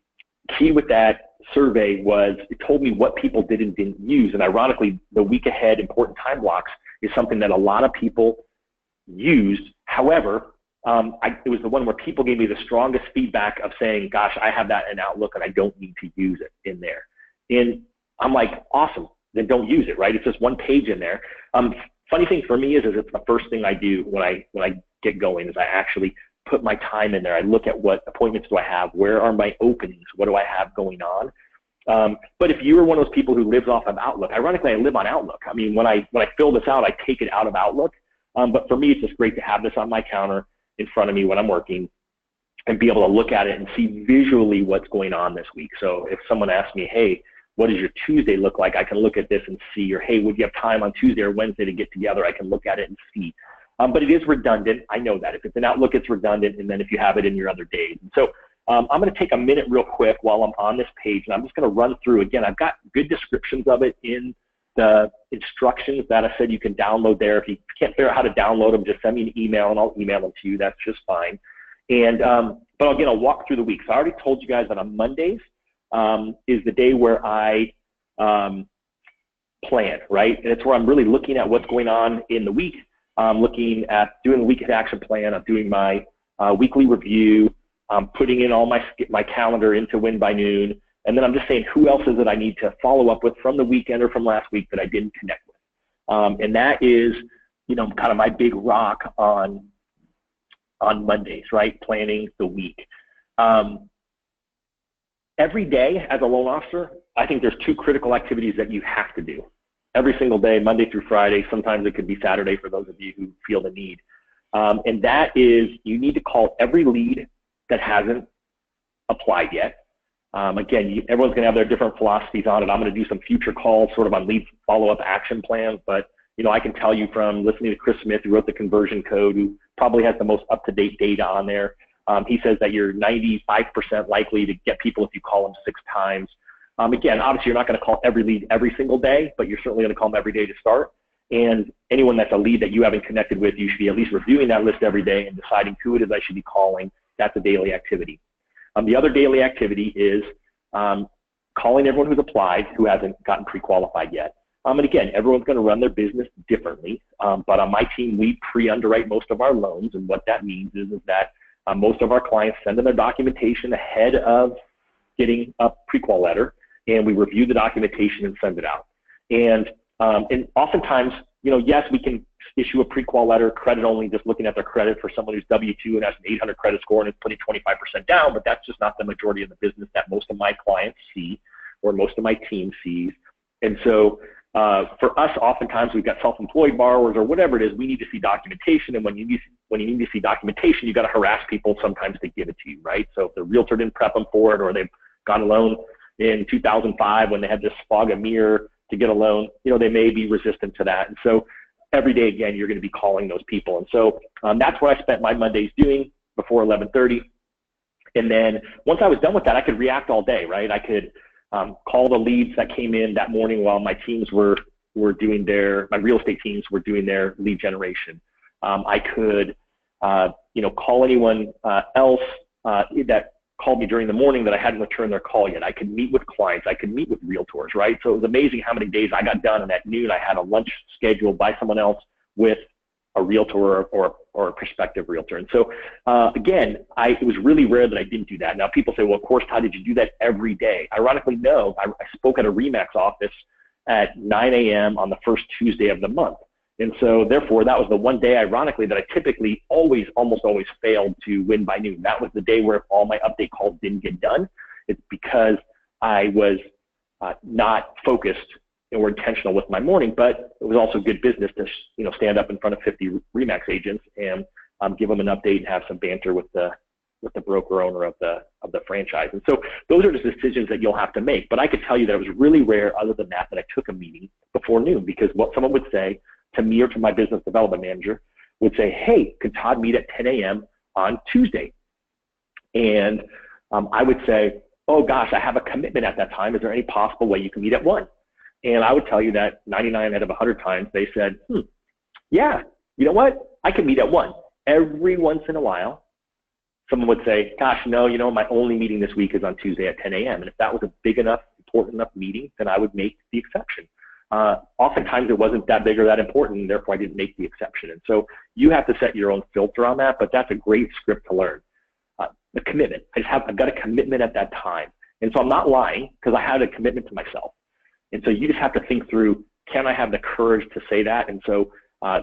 key with that survey was it told me what people did and didn't use. And ironically, the week ahead important time blocks is something that a lot of people used. However, it was the one where people gave me the strongest feedback of saying, gosh, I have that in Outlook and I don't need to use it in there. And I'm like, awesome, then don't use it, right? It's just one page in there. Funny thing for me is it's the first thing I do when I get going is I actually put my time in there. I look at what appointments do I have, where are my openings, what do I have going on. But if you were one of those people who lives off of Outlook, ironically, I live on Outlook. I mean, when I fill this out, I take it out of Outlook. But for me, it's just great to have this on my counter in front of me when I'm working and be able to look at it and see visually what's going on this week. So if someone asks me, hey, what does your Tuesday look like? I can look at this and see, or hey, would you have time on Tuesday or Wednesday to get together? I can look at it and see. But it is redundant. I know that. If it's an Outlook, it's redundant, and then if you have it in your other days. And so I'm going to take a minute real quick while I'm on this page, and I'm just going to run through. Again, I've got good descriptions of it in the instructions that I said you can download there. If you can't figure out how to download them, just send me an email, and I'll email them to you. That's just fine. And but again, I'll walk through the week. So I already told you guys that on Mondays is the day where I plan, right? And it's where I'm really looking at what's going on in the week. I'm looking at doing the weekend action plan. I'm doing my weekly review. I'm putting in all my calendar into Win by Noon. And then I'm just saying, who else is it I need to follow up with from the weekend or from last week that I didn't connect with? And that is, kind of my big rock on Mondays, right? Planning the week. Every day as a loan officer, I think there's two critical activities that you have to do. Every single day, Monday through Friday. Sometimes it could be Saturday for those of you who feel the need. And that is, you need to call every lead that hasn't applied yet. Again, everyone's going to have their different philosophies on it. I'm going to do some future calls sort of on lead follow-up action plans, but I can tell you from listening to Chris Smith, who wrote the conversion code, who probably has the most up-to-date data on there. He says that you're 95% likely to get people if you call them 6 times. Again, obviously, you're not going to call every lead every single day, but you're certainly going to call them every day to start. And anyone that's a lead that you haven't connected with, you should be at least reviewing that list every day and deciding who it is I should be calling. That's a daily activity. The other daily activity is calling everyone who's applied who hasn't gotten pre-qualified yet. And again, everyone's going to run their business differently. But on my team, we pre-underwrite most of our loans. And what that means is that most of our clients send in their documentation ahead of getting a pre-qual letter, and we review the documentation and send it out. And oftentimes, yes, we can issue a pre-qual letter, credit only, just looking at their credit for someone who's W-2 and has an 800 credit score and is putting 25% down, but that's just not the majority of the business that most of my clients see or most of my team sees. And so for us, oftentimes we've got self-employed borrowers or whatever it is, we need to see documentation. And when you need to see documentation, you got to harass people sometimes to give it to you, right? So if the realtor didn't prep them for it, or they've got a loan in 2005 when they had to fog a mirror to get a loan, they may be resistant to that. And so every day, again, you're going to be calling those people. And so that's what I spent my Mondays doing before 11:30. And then once I was done with that, I could react all day, right? I could call the leads that came in that morning while my teams were doing my real estate teams were doing their lead generation. I could, call anyone else that called me during the morning that I hadn't returned their call yet. I could meet with clients. I could meet with realtors, right? So it was amazing how many days I got done, and at noon I had a lunch scheduled by someone else with a realtor or a prospective realtor. And so, again, it was really rare that I didn't do that. Now, people say, well, of course, Todd, did you do that every day? Ironically, no. I spoke at a RE/MAX office at 9 a.m. on the first Tuesday of the month. And so, therefore, that was the one day, ironically, that I typically almost always failed to Win by Noon. That was the day where all my update calls didn't get done. It's because I was not focused or intentional with my morning, but it was also good business to stand up in front of 50 RE/MAX agents and give them an update and have some banter with the broker owner of the franchise. And so those are the decisions that you'll have to make. But I could tell you that it was really rare, other than that I took a meeting before noon, because what someone would say to me or to my business development manager would say, hey, could Todd meet at 10 a.m. on Tuesday? And I would say, oh gosh, I have a commitment at that time. Is there any possible way you can meet at 1? And I would tell you that 99 out of 100 times they said, yeah, you know what? I can meet at 1. Every once in a while, someone would say, gosh, no, my only meeting this week is on Tuesday at 10 a.m. And if that was a big enough, important enough meeting, then I would make the exception. Oftentimes it wasn't that big or that important, and therefore I didn't make the exception. And so you have to set your own filter on that, but that's a great script to learn. The commitment. I've got a commitment at that time. And so I'm not lying because I had a commitment to myself. And so you just have to think through, can I have the courage to say that? And so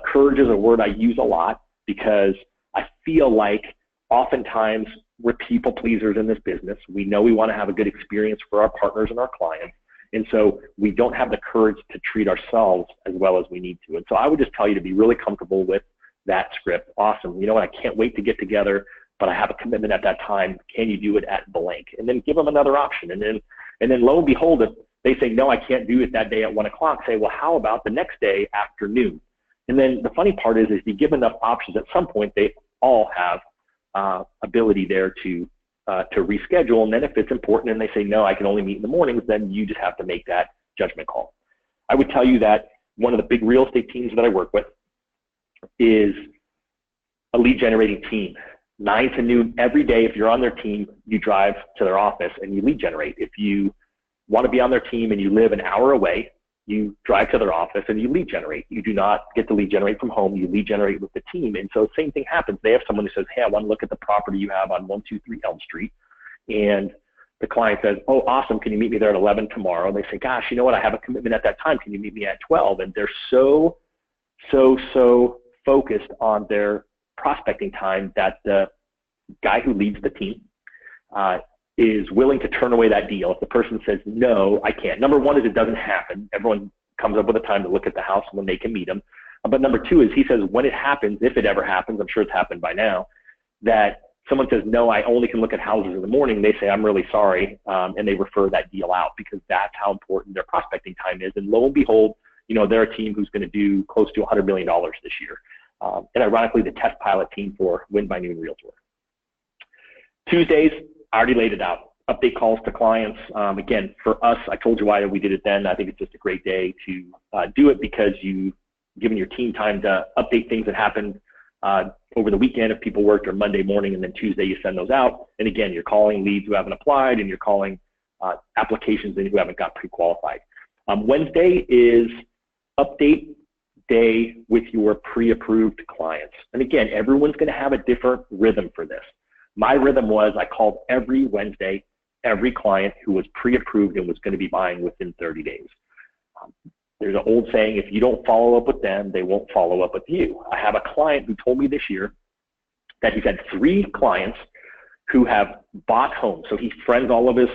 courage is a word I use a lot because I feel like oftentimes we're people pleasers in this business. We know we want to have a good experience for our partners and our clients. And so we don't have the courage to treat ourselves as well as we need to. And so I would just tell you to be really comfortable with that script. Awesome. You know what? I can't wait to get together, but I have a commitment at that time. Can you do it at blank? And then give them another option. And then lo and behold, if they say, no, I can't do it that day at 1 o'clock, say, well, how about the next day afternoon? And then the funny part is you give enough options, at some point they all have ability there to reschedule. And then if it's important and they say, no, I can only meet in the mornings, then you just have to make that judgment call. I would tell you that one of the big real estate teams that I work with is a lead generating team. 9 to noon every day. If you're on their team, you drive to their office and you lead generate. If you want to be on their team and you live an hour away, you drive to their office and you lead generate. You do not get to lead generate from home. You lead generate with the team. And so same thing happens. They have someone who says, hey, I want to look at the property you have on 123 Elm Street. And the client says, oh, awesome. Can you meet me there at 11 tomorrow? And they say, gosh, you know what? I have a commitment at that time. Can you meet me at 12? And they're so focused on their prospecting time that the guy who leads the team is willing to turn away that deal if the person says, no, I can't. Number one is it doesn't happen. Everyone comes up with a time to look at the house when they can meet them. But number two is he says when it happens, if it ever happens, I'm sure it's happened by now, that someone says, no, I only can look at houses in the morning. They say, I'm really sorry, and they refer that deal out because that's how important their prospecting time is. And lo and behold, they're a team who's going to do close to $100 million this year. And ironically, the test pilot team for Win by Noon Realtor. Tuesdays, I already laid it out. Update calls to clients. Again, for us, I told you why we did it then. I think it's just a great day to do it because you've given your team time to update things that happened over the weekend if people worked, or Monday morning, and then Tuesday you send those out. And again, you're calling leads who haven't applied, and you're calling applications who haven't got pre-qualified. Wednesday is update day with your pre-approved clients. And again, everyone's going to have a different rhythm for this. My rhythm was I called every Wednesday, every client who was pre-approved and was going to be buying within 30 days. There's an old saying, if you don't follow up with them, they won't follow up with you. I have a client who told me this year that he's had 3 clients who have bought homes. So he friends all of his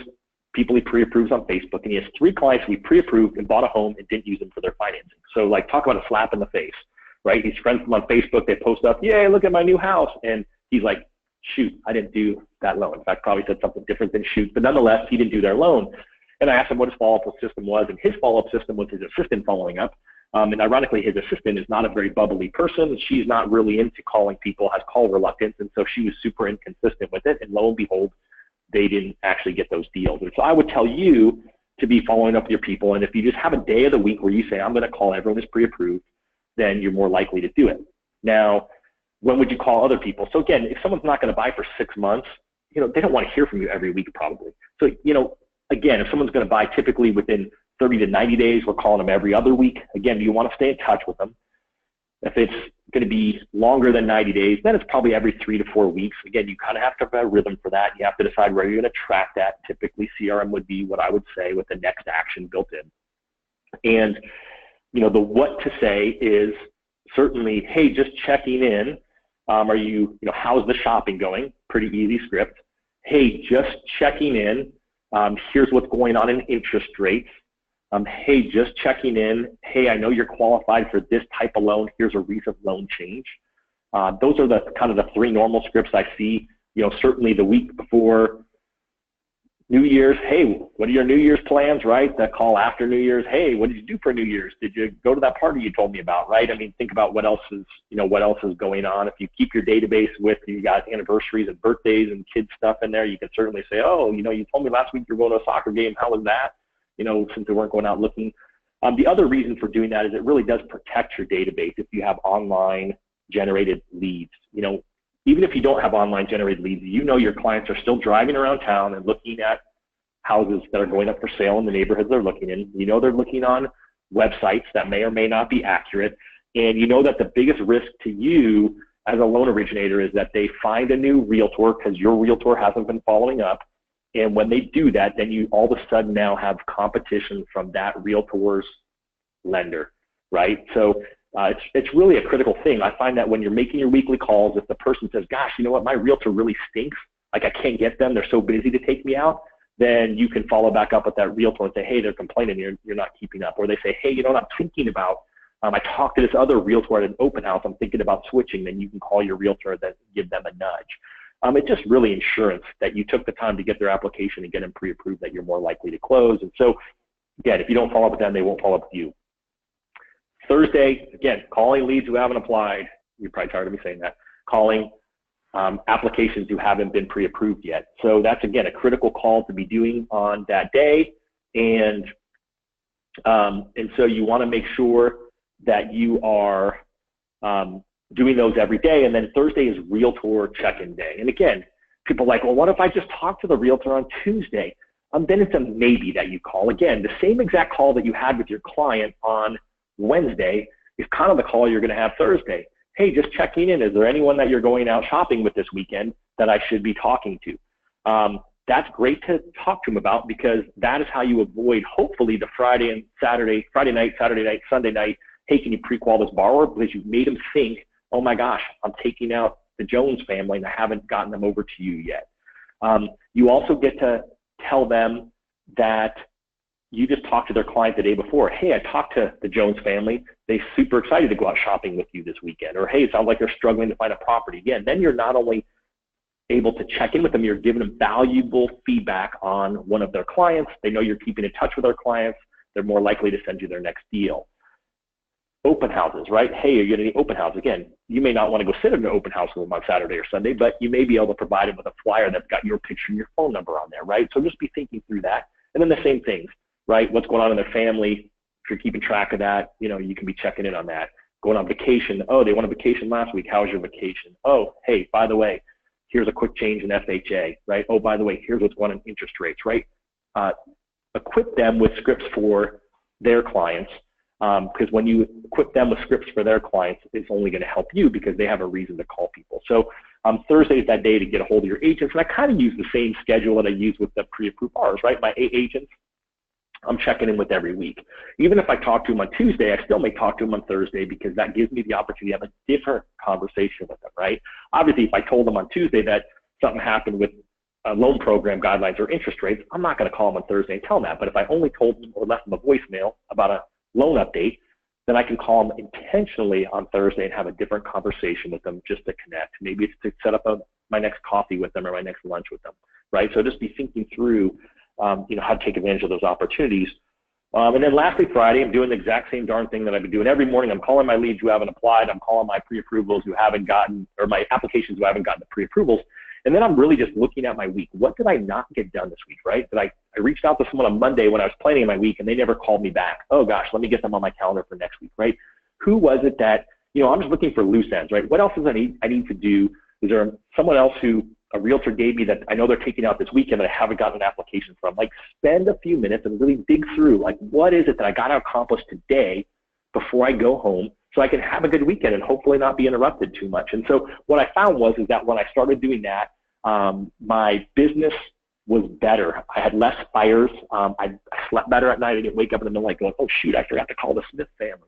people he pre-approves on Facebook, and he has 3 clients who he pre-approved and bought a home and didn't use them for their financing. So like, talk about a slap in the face, right? He's friends them on Facebook. They post up, yay, look at my new house. And he's like, shoot, I didn't do that loan. In fact, probably said something different than shoot, but nonetheless, he didn't do their loan. And I asked him what his follow-up system was, and his follow-up system was his assistant following up. And ironically, his assistant is not a very bubbly person. She's not really into calling people, has call reluctance, and so she was super inconsistent with it. And lo and behold, they didn't actually get those deals. And so I would tell you to be following up with your people, and if you just have a day of the week where you say, I'm going to call everyone who's pre-approved, then you're more likely to do it. Now, when would you call other people? So again, if someone's not going to buy for 6 months, they don't want to hear from you every week probably. So, again, if someone's going to buy typically within 30 to 90 days, we're calling them every other week. Again, you want to stay in touch with them. If it's going to be longer than 90 days, then it's probably every 3 to 4 weeks. Again, you kind of have to have a rhythm for that. You have to decide where you're going to track that. Typically, CRM would be what I would say with the next action built in. And, the what to say is certainly, hey, just checking in. Are you, how's the shopping going? Pretty easy script. Hey, just checking in. Here's what's going on in interest rates. Hey, just checking in. Hey, I know you're qualified for this type of loan. Here's a recent loan change. Those are the kind of the 3 normal scripts I see. Certainly the week before New Year's, hey, what are your New Year's plans, right? That call after New Year's, hey, what did you do for New Year's? Did you go to that party you told me about, right? I mean, think about what else is, what else is going on. If you keep your database with, you got anniversaries and birthdays and kids stuff in there, you can certainly say, oh, you told me last week you were going to a soccer game. How was that? Since they weren't going out looking. The other reason for doing that is it really does protect your database if you have online generated leads. Even if you don't have online generated leads, your clients are still driving around town and looking at houses that are going up for sale in the neighborhoods they're looking in. They're looking on websites that may or may not be accurate. And that the biggest risk to you as a loan originator is that they find a new realtor because your realtor hasn't been following up. And when they do that, then you all of a sudden now have competition from that realtor's lender, right? So it's really a critical thing. I find that when you're making your weekly calls, if the person says, gosh, you know what, my realtor really stinks, like I can't get them, they're so busy to take me out, then you can follow back up with that realtor and say, hey, they're complaining, you're not keeping up. Or they say, hey, I'm thinking about, I talked to this other realtor at an open house, I'm thinking about switching, then you can call your realtor and then give them a nudge. It's just really insurance that you took the time to get their application and get them pre-approved that you're more likely to close. And so, again, if you don't follow up with them, they won't follow up with you. Thursday, again, calling leads who haven't applied. You're probably tired of me saying that. Calling applications who haven't been pre-approved yet. So that's, again, a critical call to be doing on that day. And so you want to make sure that you are doing those every day. And then Thursday is realtor check-in day. And again, people are like, well, what if I just talk to the realtor on Tuesday? Then it's a maybe that you call. Again, the same exact call that you had with your client on Wednesday is kind of the call you're going to have Thursday. Hey, just checking in. Is there anyone that you're going out shopping with this weekend that I should be talking to? That's great to talk to them about because that is how you avoid, hopefully, the Friday night, Saturday night, Sunday night, hey, can you pre-qual this borrower? Because you've made them think, oh my gosh, I'm taking out the Jones family and I haven't gotten them over to you yet. You also get to tell them that you just talked to their client the day before. Hey, I talked to the Jones family. They're super excited to go out shopping with you this weekend. Or, hey, it sounds like they're struggling to find a property. Again, then you're not only able to check in with them, you're giving them valuable feedback on one of their clients. They know you're keeping in touch with their clients. They're more likely to send you their next deal. Open houses, right? Hey, are you getting any open house? Again, you may not want to go sit at an open house with them on Saturday or Sunday, but you may be able to provide them with a flyer that's got your picture and your phone number on there, right? So just be thinking through that. And then the same things, right? What's going on in their family? If you're keeping track of that, you can be checking in on that. Going on vacation. Oh, they went on vacation last week. How was your vacation? Oh, hey, by the way, here's a quick change in FHA, right? Oh, by the way, here's what's going on in interest rates, right? Equip them with scripts for their clients. Because when you equip them with scripts for their clients, it's only going to help you because they have a reason to call people. So Thursday is that day to get a hold of your agents. And I kind of use the same schedule that I use with the pre-approved borrowers, right? My 8 agents, I'm checking in with every week. Even if I talk to them on Tuesday, I still may talk to them on Thursday because that gives me the opportunity to have a different conversation with them, right? Obviously, if I told them on Tuesday that something happened with loan program guidelines or interest rates, I'm not going to call them on Thursday and tell them that. But if I only told them or left them a voicemail about a loan update, then I can call them intentionally on Thursday and have a different conversation with them just to connect. Maybe it's to set up my next coffee with them or my next lunch with them, right? So just be thinking through, how to take advantage of those opportunities. And then lastly, Friday, I'm doing the exact same darn thing that I've been doing every morning. I'm calling my leads who haven't applied. I'm calling my pre-approvals who haven't gotten, or my applications who haven't gotten the pre-approvals. And then I'm really just looking at my week. What did I not get done this week, right? I reached out to someone on Monday when I was planning my week and they never called me back. Oh gosh, let me get them on my calendar for next week, right? Who was it that, I'm just looking for loose ends, right? What else does I need to do? Is there someone else who a realtor gave me that I know they're taking out this weekend that I haven't gotten an application from? Like, spend a few minutes and really dig through, like, what is it that I got to accomplish today before I go home so I can have a good weekend and hopefully not be interrupted too much. And so what I found was that when I started doing that, my business was better. I had less fires. I slept better at night. I didn't wake up in the middle of the night going, oh shoot, I forgot to call the Smith family.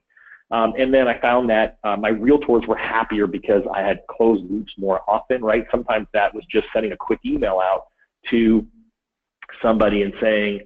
And then I found that my realtors were happier because I had closed loops more often, right? Sometimes that was just sending a quick email out to somebody and saying,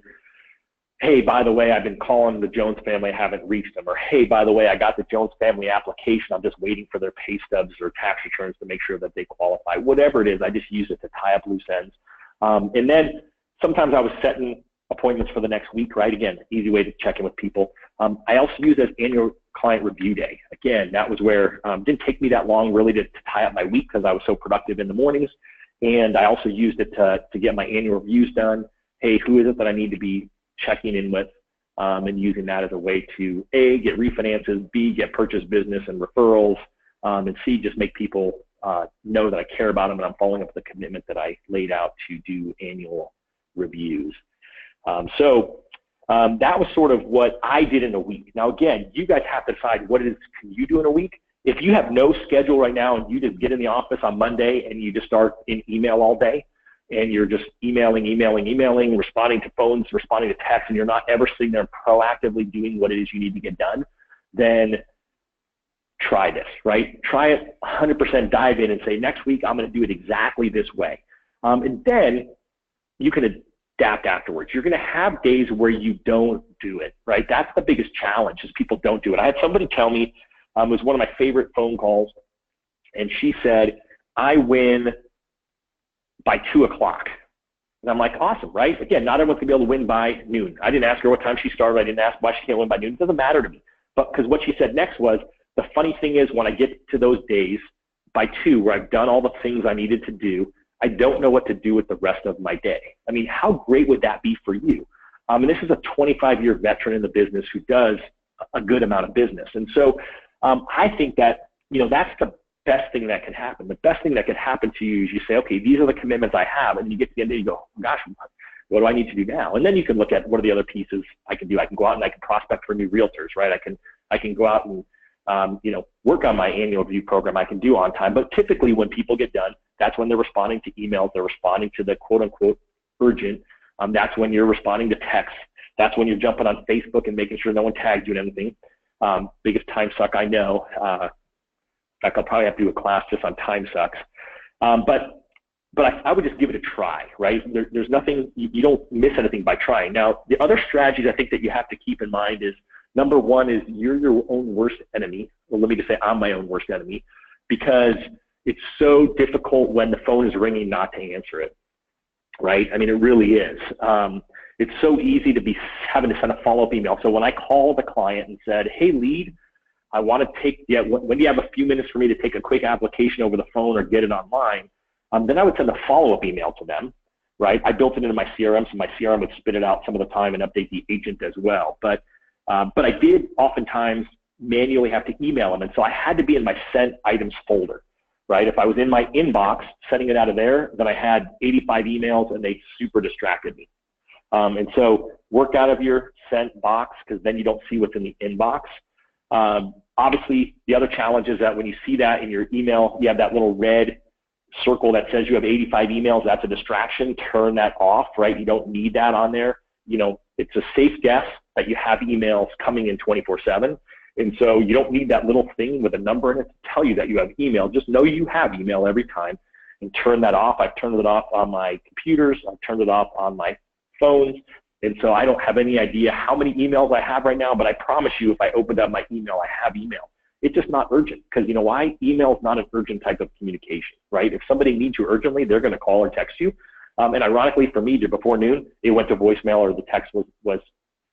hey, by the way, I've been calling the Jones family, I haven't reached them. Or, hey, by the way, I got the Jones family application. I'm just waiting for their pay stubs or tax returns to make sure that they qualify. Whatever it is, I just use it to tie up loose ends. And then sometimes I was setting appointments for the next week, right? Again, easy way to check in with people. I also use as annual client review day. Again, that was where didn't take me that long really to tie up my week because I was so productive in the mornings. And I also used it to get my annual reviews done. Hey, who is it that I need to be checking in with, and using that as a way to A, get refinances, B, get purchase business and referrals, and C, just make people know that I care about them and I'm following up with the commitment that I laid out to do annual reviews. So that was sort of what I did in a week. Now, again, you guys have to decide what it is can you do in a week. If you have no schedule right now and you just get in the office on Monday and you just start in email all day and you're just emailing, responding to phones, responding to texts, and you're not ever sitting there proactively doing what it is you need to get done, then try this, right? Try it 100%, dive in and say, next week I'm going to do it exactly this way. And then you can adapt afterwards. You're going to have days where you don't do it, right? That's the biggest challenge is people don't do it. I had somebody tell me, it was one of my favorite phone calls, and she said, I win by 2 o'clock. And I'm like, awesome, right? Again, not everyone's going to be able to win by noon. I didn't ask her what time she started. I didn't ask why she can't win by noon. It doesn't matter to me. But because what she said next was, the funny thing is when I get to those days by 2 where I've done all the things I needed to do, I don't know what to do with the rest of my day. I mean, how great would that be for you? And this is a 25-year veteran in the business who does a good amount of business. And so I think that, that's the best thing that can happen. The best thing that could happen to you is you say, okay, these are the commitments I have. And you get to the end and you go, oh, gosh, what do I need to do now? And then you can look at what are the other pieces I can do. I can go out and I can prospect for new realtors, right? I can go out and work on my annual review program. I can do on time. But typically when people get done, that's when they're responding to emails. They're responding to the quote unquote urgent. That's when you're responding to texts. That's when you're jumping on Facebook and making sure no one tags you in anything. Biggest time suck I know. In fact, I'll probably have to do a class just on time sucks. But I would just give it a try, right? There's nothing, you don't miss anything by trying. Now, the other strategies I think that you have to keep in mind is, number one is you're your own worst enemy. Well, let me just say I'm my own worst enemy, because it's so difficult when the phone is ringing not to answer it, right? I mean, it really is. It's so easy to be having to send a follow-up email. So when I called the client and said, hey, lead, I want to take, when do you have a few minutes for me to take a quick application over the phone or get it online? Then I would send a follow-up email to them, right? I built it into my CRM, so my CRM would spit it out some of the time and update the agent as well. But I did oftentimes manually have to email them, and so I had to be in my sent items folder, right? If I was in my inbox, sending it out of there, then I had 85 emails, and they super distracted me. And so work out of your sent box, because then you don't see what's in the inbox. Obviously, the other challenge is that when you see that in your email, you have that little red circle that says you have 85 emails. That's a distraction. Turn that off, right? You don't need that on there. It's a safe guess that you have emails coming in 24/7. And so you don't need that little thing with a number in it to tell you that you have email. Just know you have email every time and turn that off. I've turned it off on my computers. I've turned it off on my phones. And so I don't have any idea how many emails I have right now, but I promise you if I opened up my email, I have email. It's just not urgent, because you know why? Email is not an urgent type of communication, right? If somebody needs you urgently, they're going to call or text you. And ironically for me, before noon, it went to voicemail or the text was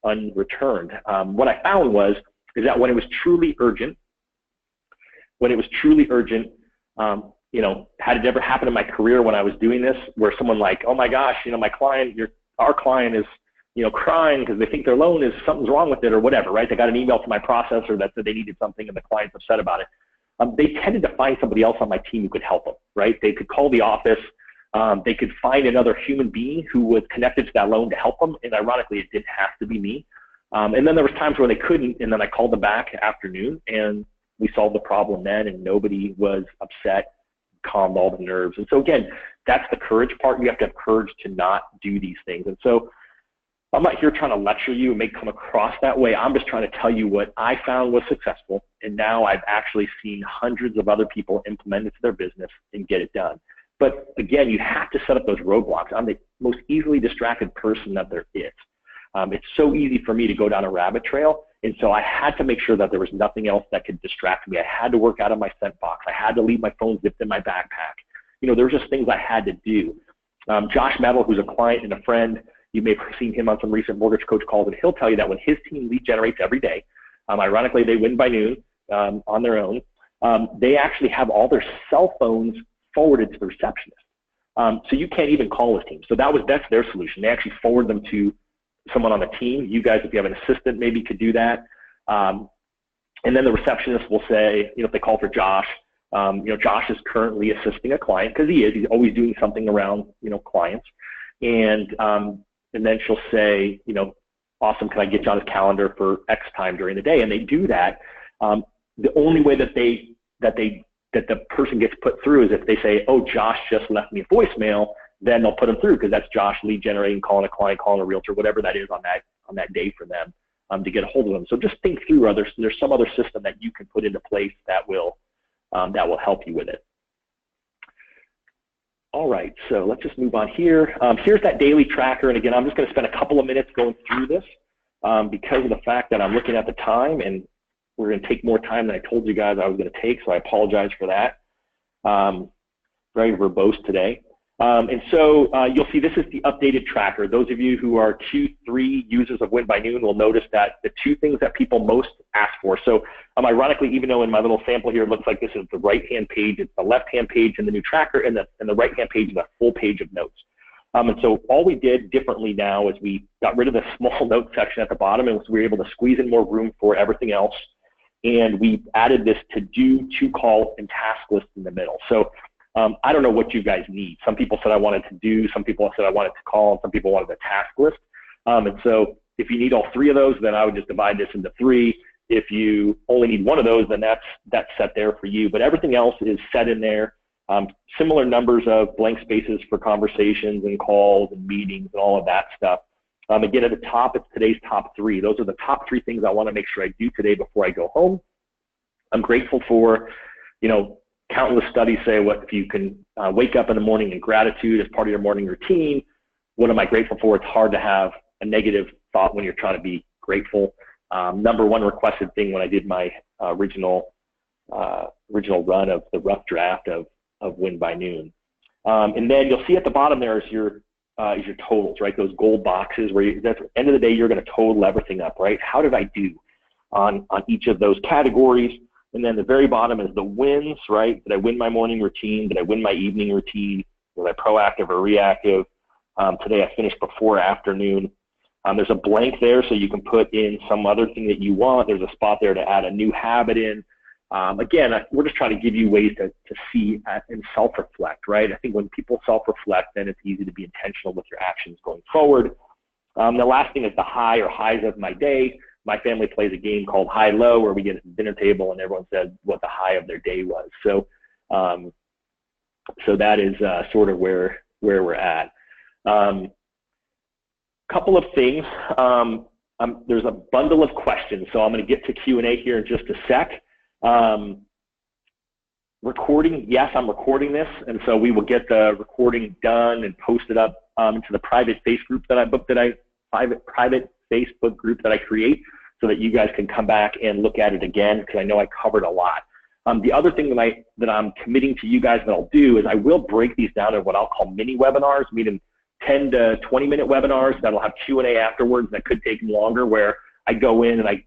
unreturned. What I found is that when it was truly urgent, had it ever happened in my career when I was doing this, where someone like, oh my gosh, my client, our client is, crying because they think their loan is, something's wrong with it or whatever, right? They got an email from my processor that said they needed something and the client's upset about it. They tended to find somebody else on my team who could help them, right? They could call the office. They could find another human being who was connected to that loan to help them. And ironically, it didn't have to be me. And then there was times when they couldn't, and then I called them back afternoon, and we solved the problem then, and nobody was upset, calmed all the nerves. And so again, that's the courage part. You have to have courage to not do these things. And so I'm not here trying to lecture you and make it come across that way. I'm just trying to tell you what I found was successful, and now I've actually seen hundreds of other people implement it to their business and get it done. But again, you have to set up those roadblocks. I'm the most easily distracted person that there is. It's so easy for me to go down a rabbit trail, and so I had to make sure that there was nothing else that could distract me. I had to work out of my sent box. I had to leave my phone zipped in my backpack. There were just things I had to do. Josh Metal, who's a client and a friend, you may have seen him on some recent mortgage coach calls, and he'll tell you that when his team lead generates every day, ironically, they win by noon on their own, they actually have all their cell phones forwarded to the receptionist. So you can't even call his team. So that's their solution. They actually forward them to someone on the team. You guys, if you have an assistant, maybe could do that. And then the receptionist will say, if they call for Josh, Josh is currently assisting a client, because he's always doing something around, clients. And then she'll say, awesome, can I get you on his calendar for X time during the day? And they do that. The only way that the person gets put through is if they say, oh, Josh just left me a voicemail, then they'll put them through, because that's Josh lead generating, calling a client, calling a realtor, whatever that is on that day for them to get a hold of them. So just think through there's some other system that you can put into place that will help you with it. All right, so let's just move on here. Here's that daily tracker, and again, I'm just going to spend a couple of minutes going through this because of the fact that I'm looking at the time, and we're going to take more time than I told you guys I was going to take, so I apologize for that. Very verbose today. And so you'll see this is the updated tracker. Those of you who are Q3 users of Win by Noon will notice that the two things that people most ask for. So ironically, even though in my little sample here it looks like this is the right-hand page, it's the left-hand page in the new tracker, and the right-hand page is a full page of notes. And so all we did differently now is we got rid of the small note section at the bottom, and we were able to squeeze in more room for everything else. And we added this to-do, to-call, and task list in the middle. So I don't know what you guys need. Some people said I wanted to do, some people said I wanted to call, and some people wanted a task list. And so if you need all three of those, then I would just divide this into three. If you only need one of those, then that's set there for you. But everything else is set in there. Similar numbers of blank spaces for conversations and calls and meetings and all of that stuff. Again, at the top, it's today's top three. Those are the top three things I want to make sure I do today before I go home. I'm grateful for, countless studies say if you can wake up in the morning in gratitude as part of your morning routine. What am I grateful for? It's hard to have a negative thought when you're trying to be grateful. Number one requested thing when I did my original run of the rough draft of Win by Noon. And then you'll see at the bottom there is your totals, right? Those gold boxes where at the end of the day, you're going to total everything up, right? How did I do on each of those categories? And then the very bottom is the wins, right? Did I win my morning routine? Did I win my evening routine? Was I proactive or reactive? Today I finished before afternoon. There's a blank there, so you can put in some other thing that you want. There's a spot there to add a new habit in. Again, we're just trying to give you ways to see and self-reflect, right? I think when people self-reflect, then it's easy to be intentional with your actions going forward. The last thing is the high or highs of my day. My family plays a game called high-low where we get at the dinner table and everyone says what the high of their day was. So so that is sort of where we're at. Couple of things. There's a bundle of questions, so I'm going to get to Q&A here in just a sec. Recording, yes, I'm recording this, and so we will get the recording done and posted up into the private Facebook group that I create, so that you guys can come back and look at it again, because I know I covered a lot. The other thing that I'm committing to you guys that I'll do is I will break these down into what I'll call mini webinars, meaning 10 to 20-minute webinars that'll have Q&A afterwards that could take longer, where I go in and I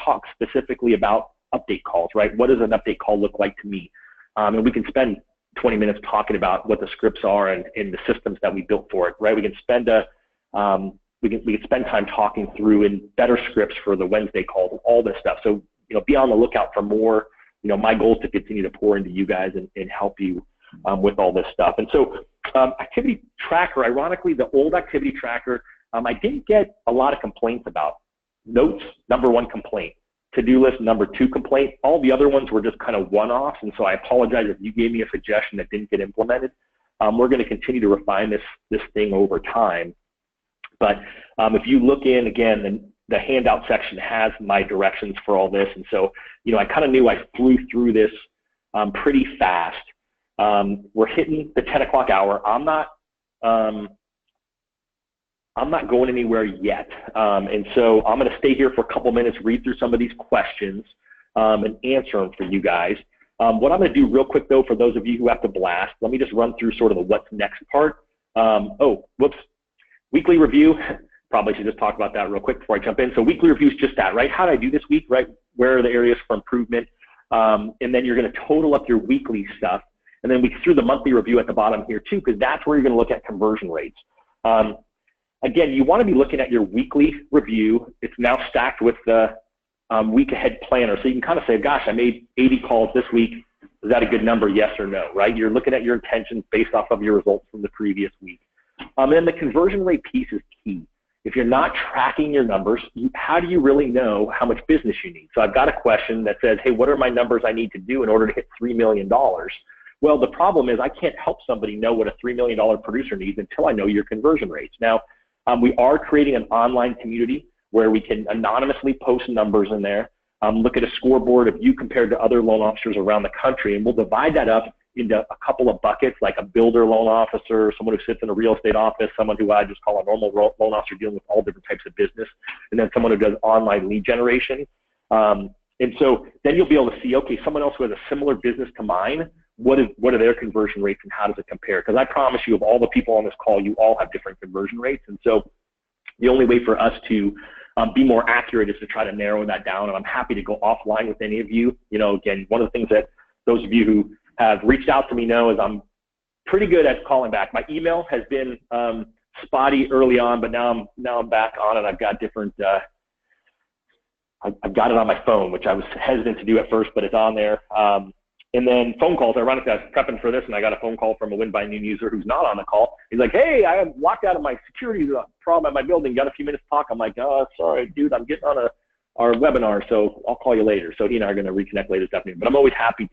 talk specifically about update calls, right? What does an update call look like to me? And we can spend 20 minutes talking about what the scripts are and the systems that we built for it, right? We can spend we can spend time talking through in better scripts for the Wednesday calls and all this stuff. So, be on the lookout for more. My goal is to continue to pour into you guys and help you with all this stuff. And so activity tracker, ironically, the old activity tracker, I didn't get a lot of complaints about. Notes, number one complaint. To-do list, number two complaint. All the other ones were just kind of one-offs, and so I apologize if you gave me a suggestion that didn't get implemented. We're going to continue to refine this thing over time. But if you look in, again, the handout section has my directions for all this, and so I kind of knew I flew through this pretty fast. We're hitting the 10 o'clock hour. I'm not going anywhere yet, and so I'm going to stay here for a couple minutes, read through some of these questions, and answer them for you guys. What I'm going to do real quick, though, for those of you who have to blast, let me just run through sort of the what's next part Oh, whoops. Weekly review. Probably should just talk about that real quick before I jump in. So weekly review is just that, right? How did I do this week, right? Where are the areas for improvement? And then you're going to total up your weekly stuff. And then we threw the monthly review at the bottom here too, because that's where you're going to look at conversion rates. Again, you want to be looking at your weekly review. It's now stacked with the week ahead planner. So you can kind of say, gosh, I made 80 calls this week. Is that a good number? Yes or no, right? You're looking at your intentions based off of your results from the previous week. And then the conversion rate piece is key. If you're not tracking your numbers, how do you really know how much business you need? So I've got a question that says, hey, what are my numbers I need to do in order to hit $3 million? Well, the problem is I can't help somebody know what a $3 million producer needs until I know your conversion rates. Now, we are creating an online community where we can anonymously post numbers in there, look at a scoreboard of you compared to other loan officers around the country, and we'll divide that up into a couple of buckets, like a builder loan officer, someone who sits in a real estate office, someone who I just call a normal loan officer dealing with all different types of business, and then someone who does online lead generation. And so then you'll be able to see, okay, someone else who has a similar business to mine, what are their conversion rates and how does it compare? Because I promise you, of all the people on this call, you all have different conversion rates. And so the only way for us to be more accurate is to try to narrow that down. And I'm happy to go offline with any of you. You know, again, one of the things that those of you who have reached out to me know is I'm pretty good at calling back. My email has been spotty early on, but now I'm back on it. I've got different, I've got it on my phone, which I was hesitant to do at first, but it's on there. And then phone calls. Ironically, I was prepping for this, and I got a phone call from a Win by Noon user who's not on the call. He's like, hey, I am locked out of my security problem at my building. Got a few minutes to talk? I'm like, oh, sorry, dude, I'm getting on our webinar, so I'll call you later. So he and I are going to reconnect later this afternoon. But I'm always happy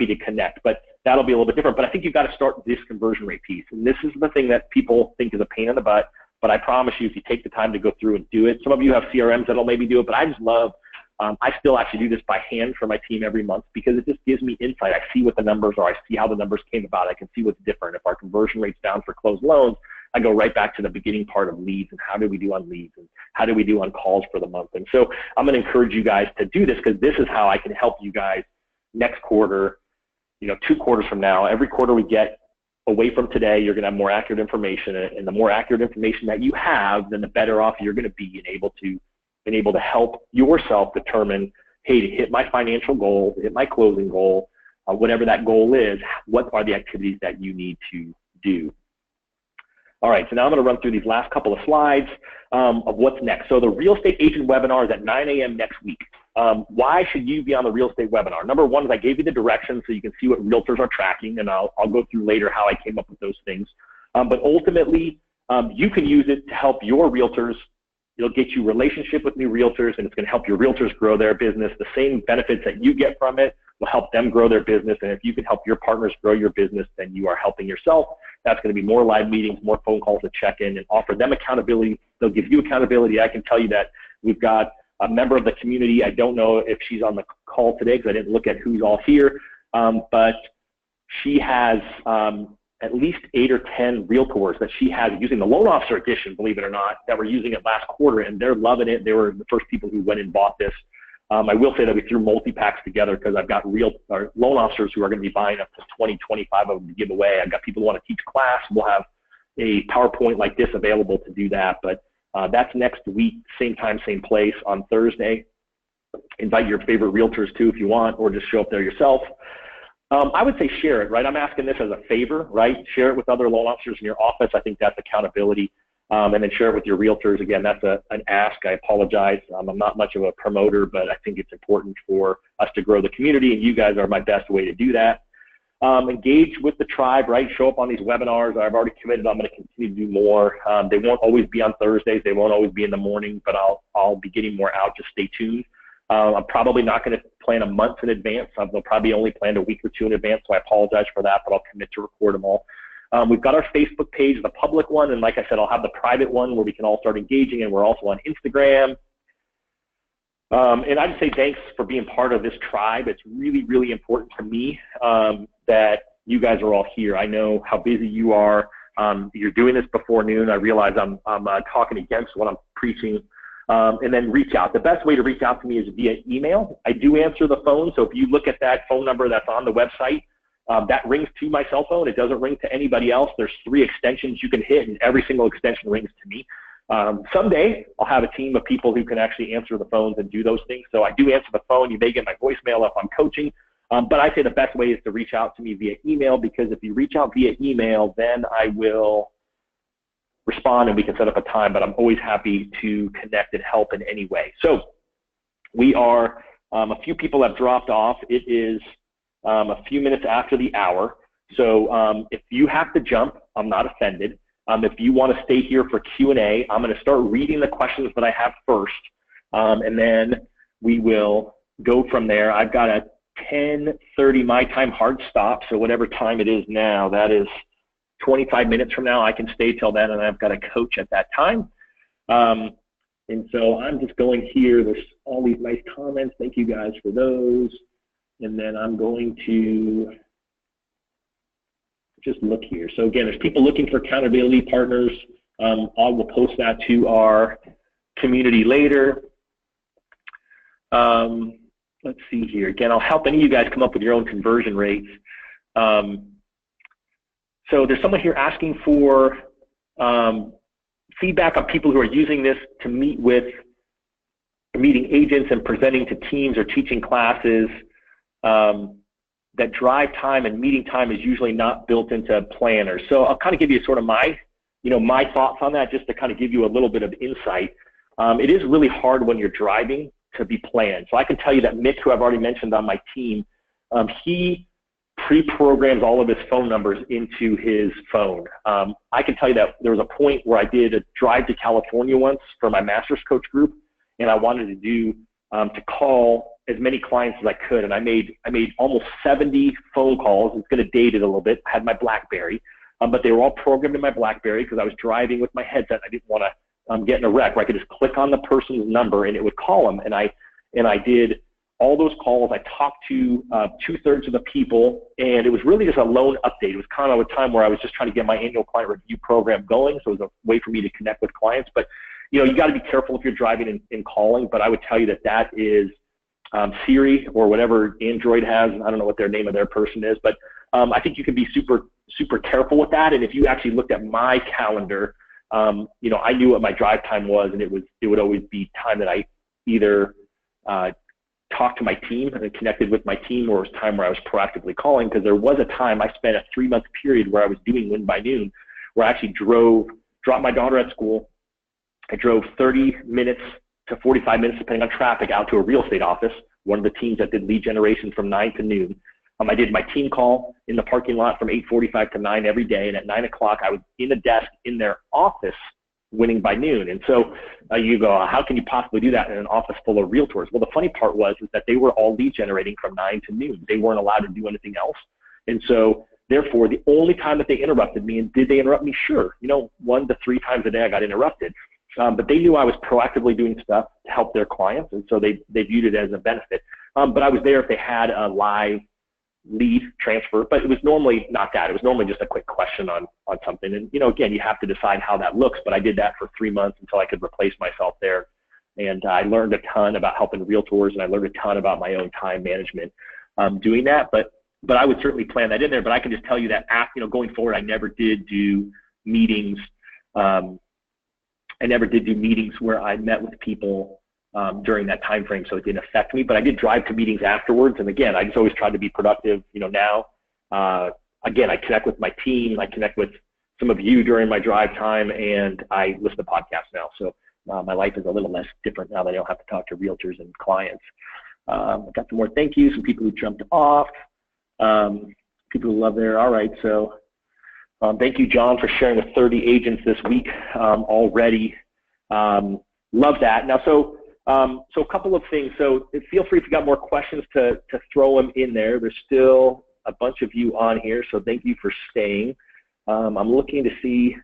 to connect. But that'll be a little bit different. But I think you've got to start this conversion rate piece. And this is the thing that people think is a pain in the butt. But I promise you, if you take the time to go through and do it, some of you have CRMs that'll maybe do it, but I just love, I still actually do this by hand for my team every month because it just gives me insight. I see what the numbers are. I see how the numbers came about. I can see what's different. If our conversion rate's down for closed loans, I go right back to the beginning part of leads and how do we do on leads and how do we do on calls for the month. And so I'm going to encourage you guys to do this because this is how I can help you guys next quarter, 2 quarters from now. Every quarter we get away from today, you're going to have more accurate information, and the more accurate information that you have, then the better off you're going to be and able to help yourself determine, hey, to hit my financial goal, to hit my closing goal, whatever that goal is, what are the activities that you need to do? All right, so now I'm going to run through these last couple of slides of what's next. So the real estate agent webinar is at 9 a.m. next week. Why should you be on the real estate webinar? Number one is I gave you the directions so you can see what realtors are tracking, and I'll go through later how I came up with those things. But ultimately, you can use it to help your realtors. It'll get you relationship with new realtors, and it's going to help your realtors grow their business. The same benefits that you get from it will help them grow their business, and if you can help your partners grow your business, then you are helping yourself. That's going to be more live meetings, more phone calls to check in and offer them accountability. They'll give you accountability. I can tell you that we've got a member of the community. I don't know if she's on the call today because I didn't look at who's all here, but she has at least 8 or 10 realtors that she has using the loan officer edition, believe it or not, that were using it last quarter, and they're loving it. They were the first people who went and bought this. I will say that we threw multi-packs together because I've got loan officers who are going to be buying up to 20, 25 of them to give away. I've got people who want to teach class. We'll have a PowerPoint like this available to do that, but that's next week, same time, same place on Thursday. Invite your favorite realtors too if you want, or just show up there yourself. I would say share it, right? I'm asking this as a favor, right? Share it with other loan officers in your office. I think that's accountability. And then share it with your realtors. Again, that's an ask. I apologize. I'm not much of a promoter, but I think it's important for us to grow the community, and you guys are my best way to do that. Engage with the tribe, right? Show up on these webinars. I've already committed. I'm going to continue to do more. They won't always be on Thursdays. They won't always be in the morning, but I'll be getting more out. Just stay tuned. I'm probably not going to plan a month in advance. They'll probably only plan a week or 2 in advance, so I apologize for that, but I'll commit to record them all. We've got our Facebook page, the public one, and like I said, I'll have the private one where we can all start engaging, and we're also on Instagram. And I'd say thanks for being part of this tribe. It's really, really important to me that you guys are all here. I know how busy you are. You're doing this before noon. I realize I'm talking against what I'm preaching. And then reach out. The best way to reach out to me is via email. I do answer the phone, so if you look at that phone number that's on the website, that rings to my cell phone. It doesn't ring to anybody else. There's 3 extensions you can hit, and every single extension rings to me. Someday I'll have a team of people who can actually answer the phones and do those things. So I do answer the phone. You may get my voicemail if I'm coaching. But I say the best way is to reach out to me via email, because if you reach out via email, then I will respond and we can set up a time. But I'm always happy to connect and help in any way. So we are, a few people have dropped off. It is a few minutes after the hour. So if you have to jump, I'm not offended. If you want to stay here for Q&A, I'm going to start reading the questions that I have first, and then we will go from there. I've got a 10:30 my time hard stop, so whatever time it is now, that is 25 minutes from now. I can stay till then, and I've got a coach at that time. And so I'm just going here. There's all these nice comments. Thank you guys for those. And then I'm going to just look here. So again, there's people looking for accountability partners. I will post that to our community later. Let's see here. Again, I'll help any of you guys come up with your own conversion rates. So there's someone here asking for feedback on people who are using this to meet with meeting agents and presenting to teams or teaching classes. That drive time and meeting time is usually not built into planners. So I'll kind of give you sort of my thoughts on that, just to kind of give you a little bit of insight. It is really hard when you're driving to be planned. So I can tell you that Mick, who I've already mentioned on my team, he pre-programs all of his phone numbers into his phone. I can tell you that there was a point where I did a drive to California once for my master's coach group, and I wanted to do to call as many clients as I could, and I made almost 70 phone calls. It's going to date it a little bit. I had my BlackBerry, but they were all programmed in my BlackBerry because I was driving with my headset. I didn't want to get in a wreck where I could just click on the person's number and it would call them. And I did all those calls. I talked to 2/3 of the people, and it was really just a loan update. It was kind of a time where I was just trying to get my annual client review program going, so it was a way for me to connect with clients. But you got to be careful if you're driving and calling. But I would tell you that is Siri or whatever Android has. I don't know what their name of their person is, but I think you can be super, super careful with that. And if you actually looked at my calendar, I knew what my drive time was, and it would always be time that I either talked to my team and connected with my team, or it was time where I was proactively calling, because there was a time I spent a 3-month period where I was doing Win by Noon, where I actually dropped my daughter at school. I drove 30 minutes to 45 minutes, depending on traffic, out to a real estate office, one of the teams that did lead generation from 9 to noon. I did my team call in the parking lot from 8:45 to 9 every day, and at 9 o'clock I was in a desk in their office winning by noon. And so you go, how can you possibly do that in an office full of realtors? Well, the funny part is that they were all lead generating from 9 to noon. They weren't allowed to do anything else. And so therefore, the only time that they interrupted me, and did they interrupt me? Sure. 1 to 3 times a day I got interrupted. But they knew I was proactively doing stuff to help their clients, and so they viewed it as a benefit. But I was there if they had a live lead transfer, but it was normally not that. It was normally just a quick question on something. And, again, you have to decide how that looks, but I did that for 3 months until I could replace myself there. And I learned a ton about helping realtors, and I learned a ton about my own time management doing that. But I would certainly plan that in there. But I can just tell you that, going forward, I never did do meetings. I never did do meetings where I met with people during that time frame, so it didn't affect me. But I did drive to meetings afterwards, and again, I just always tried to be productive. Now, again, I connect with my team, I connect with some of you during my drive time, and I listen to podcasts now. So my life is a little less different now that I don't have to talk to realtors and clients. I've got some more thank yous, some people who jumped off, people who love there. All right, so thank you, John, for sharing with 30 agents this week already. Love that. Now, so a couple of things. So feel free, if you got more questions, to throw them in there. There's still a bunch of you on here, so thank you for staying. I'm looking to see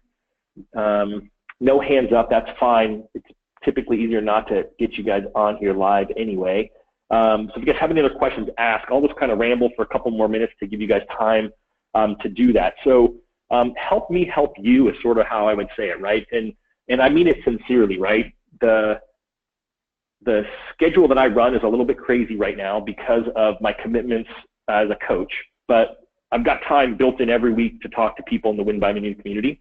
no hands up. That's fine. It's typically easier not to get you guys on here live anyway. So if you guys have any other questions, ask. I'll just kind of ramble for a couple more minutes to give you guys time to do that. So help me help you is sort of how I would say it, right? And I mean it sincerely, right? The schedule that I run is a little bit crazy right now because of my commitments as a coach, but I've got time built in every week to talk to people in the Win by Noon community.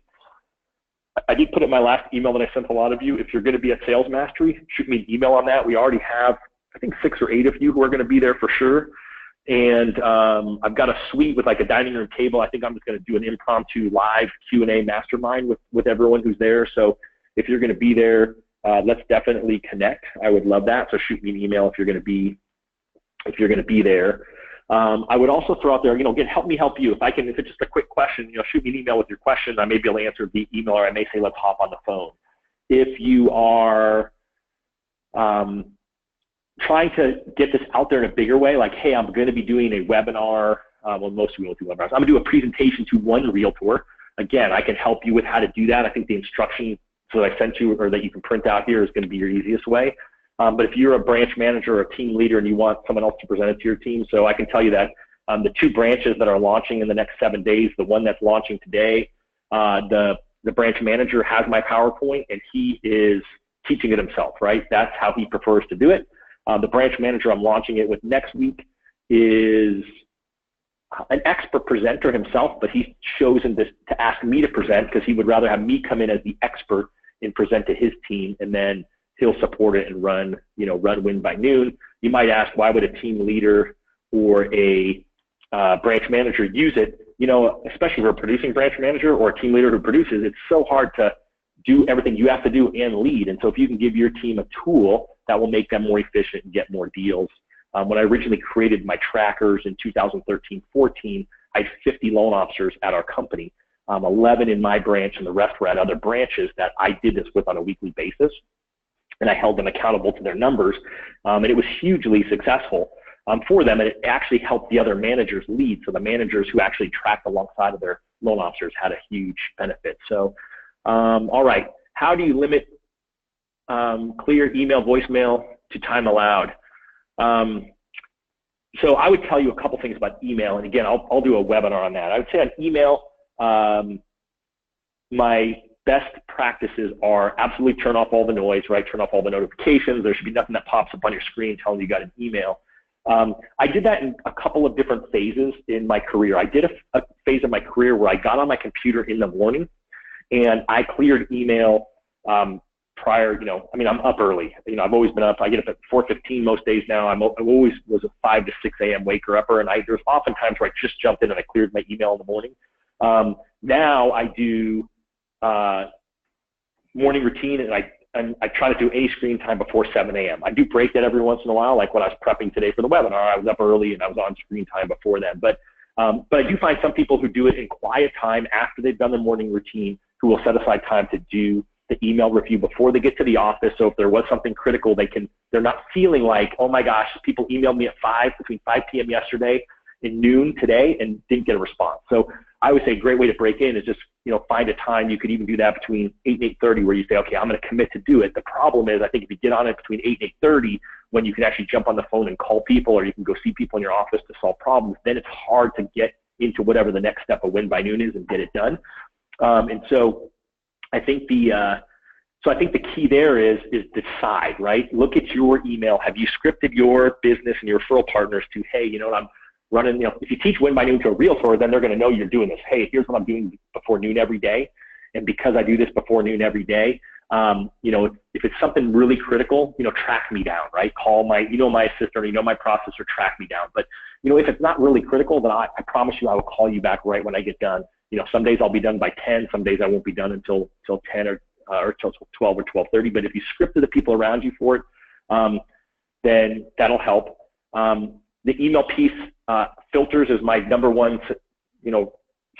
I did put in my last email that I sent a lot of you. If you're going to be at Sales Mastery, shoot me an email on that. We already have, I think, 6 or 8 of you who are going to be there for sure. And I've got a suite with like a dining room table. I think I'm just going to do an impromptu live Q&A mastermind with everyone who's there. So if you're going to be there, let's definitely connect. I would love that. So shoot me an email if you're going to be there. I would also throw out there, again, help me help you. If it's just a quick question, shoot me an email with your question. I may be able to answer via email, or I may say, let's hop on the phone. If you are trying to get this out there in a bigger way, like, hey, I'm going to be doing a webinar. Well, most of you will do webinars. I'm going to do a presentation to one realtor. Again, I can help you with how to do that. I think the instruction that I sent you, or that you can print out here, is going to be your easiest way. But if you're a branch manager or a team leader and you want someone else to present it to your team, so I can tell you that the 2 branches that are launching in the next 7 days, the one that's launching today, the branch manager has my PowerPoint, and he is teaching it himself, right? That's how he prefers to do it. The branch manager I'm launching it with next week is an expert presenter himself, but he's chosen to ask me to present because he would rather have me come in as the expert and present to his team, and then he'll support it and run Win by Noon. You might ask, why would a team leader or a branch manager use it? Especially for a producing branch manager or a team leader who produces, it's so hard to do everything you have to do and lead. And so if you can give your team a tool that will make them more efficient and get more deals. When I originally created my trackers in 2013-14, I had 50 loan officers at our company, 11 in my branch, and the rest were at other branches that I did this with on a weekly basis. And I held them accountable to their numbers, and it was hugely successful for them, and it actually helped the other managers lead. So the managers who actually tracked alongside of their loan officers had a huge benefit. So, all right, how do you limit clear email voicemail to time allowed? So I would tell you a couple things about email, and again, I'll do a webinar on that. I would say on email, my best practices are absolutely turn off all the noise, right? Turn off all the notifications. There should be nothing that pops up on your screen telling you got an email. I did that in a couple of different phases in my career. I did a phase of my career where I got on my computer in the morning and I cleared email prior, I'm up early. I've always been up. I get up at 4:15 most days now. I always was a 5 to 6 a.m. waker upper, and there's often times where I just jumped in and I cleared my email in the morning. Now I do morning routine, and I try to do any screen time before 7 a.m. I do break that every once in a while, like when I was prepping today for the webinar. I was up early and I was on screen time before then. But I do find some people who do it in quiet time after they've done their morning routine, who will set aside time to do the email review before they get to the office. So if there was something critical, they're not feeling like, oh my gosh, people emailed me at between 5 p.m. yesterday and noon today and didn't get a response. So I would say a great way to break in is just, find a time. You could even do that between 8 and 8:30 where you say, okay, I'm going to commit to do it. The problem is, I think if you get on it between 8 and 8:30, when you can actually jump on the phone and call people, or you can go see people in your office to solve problems, then it's hard to get into whatever the next step of Win by Noon is and get it done. And so I think the key there is decide, right? Look at your email. Have you scripted your business and your referral partners to, hey, I'm running, if you teach Win by Noon to a realtor, then they're going to know you're doing this. Hey, here's what I'm doing before noon every day. And because I do this before noon every day, if it's something really critical, track me down, right? Call my assistant or, my processor, track me down. But, if it's not really critical, then I promise you I will call you back right when I get done. Some days I'll be done by 10. Some days I won't be done until 10 or till 12 or 12:30. But if you scripted the people around you for it, then that'll help. The email piece, filters is my number one,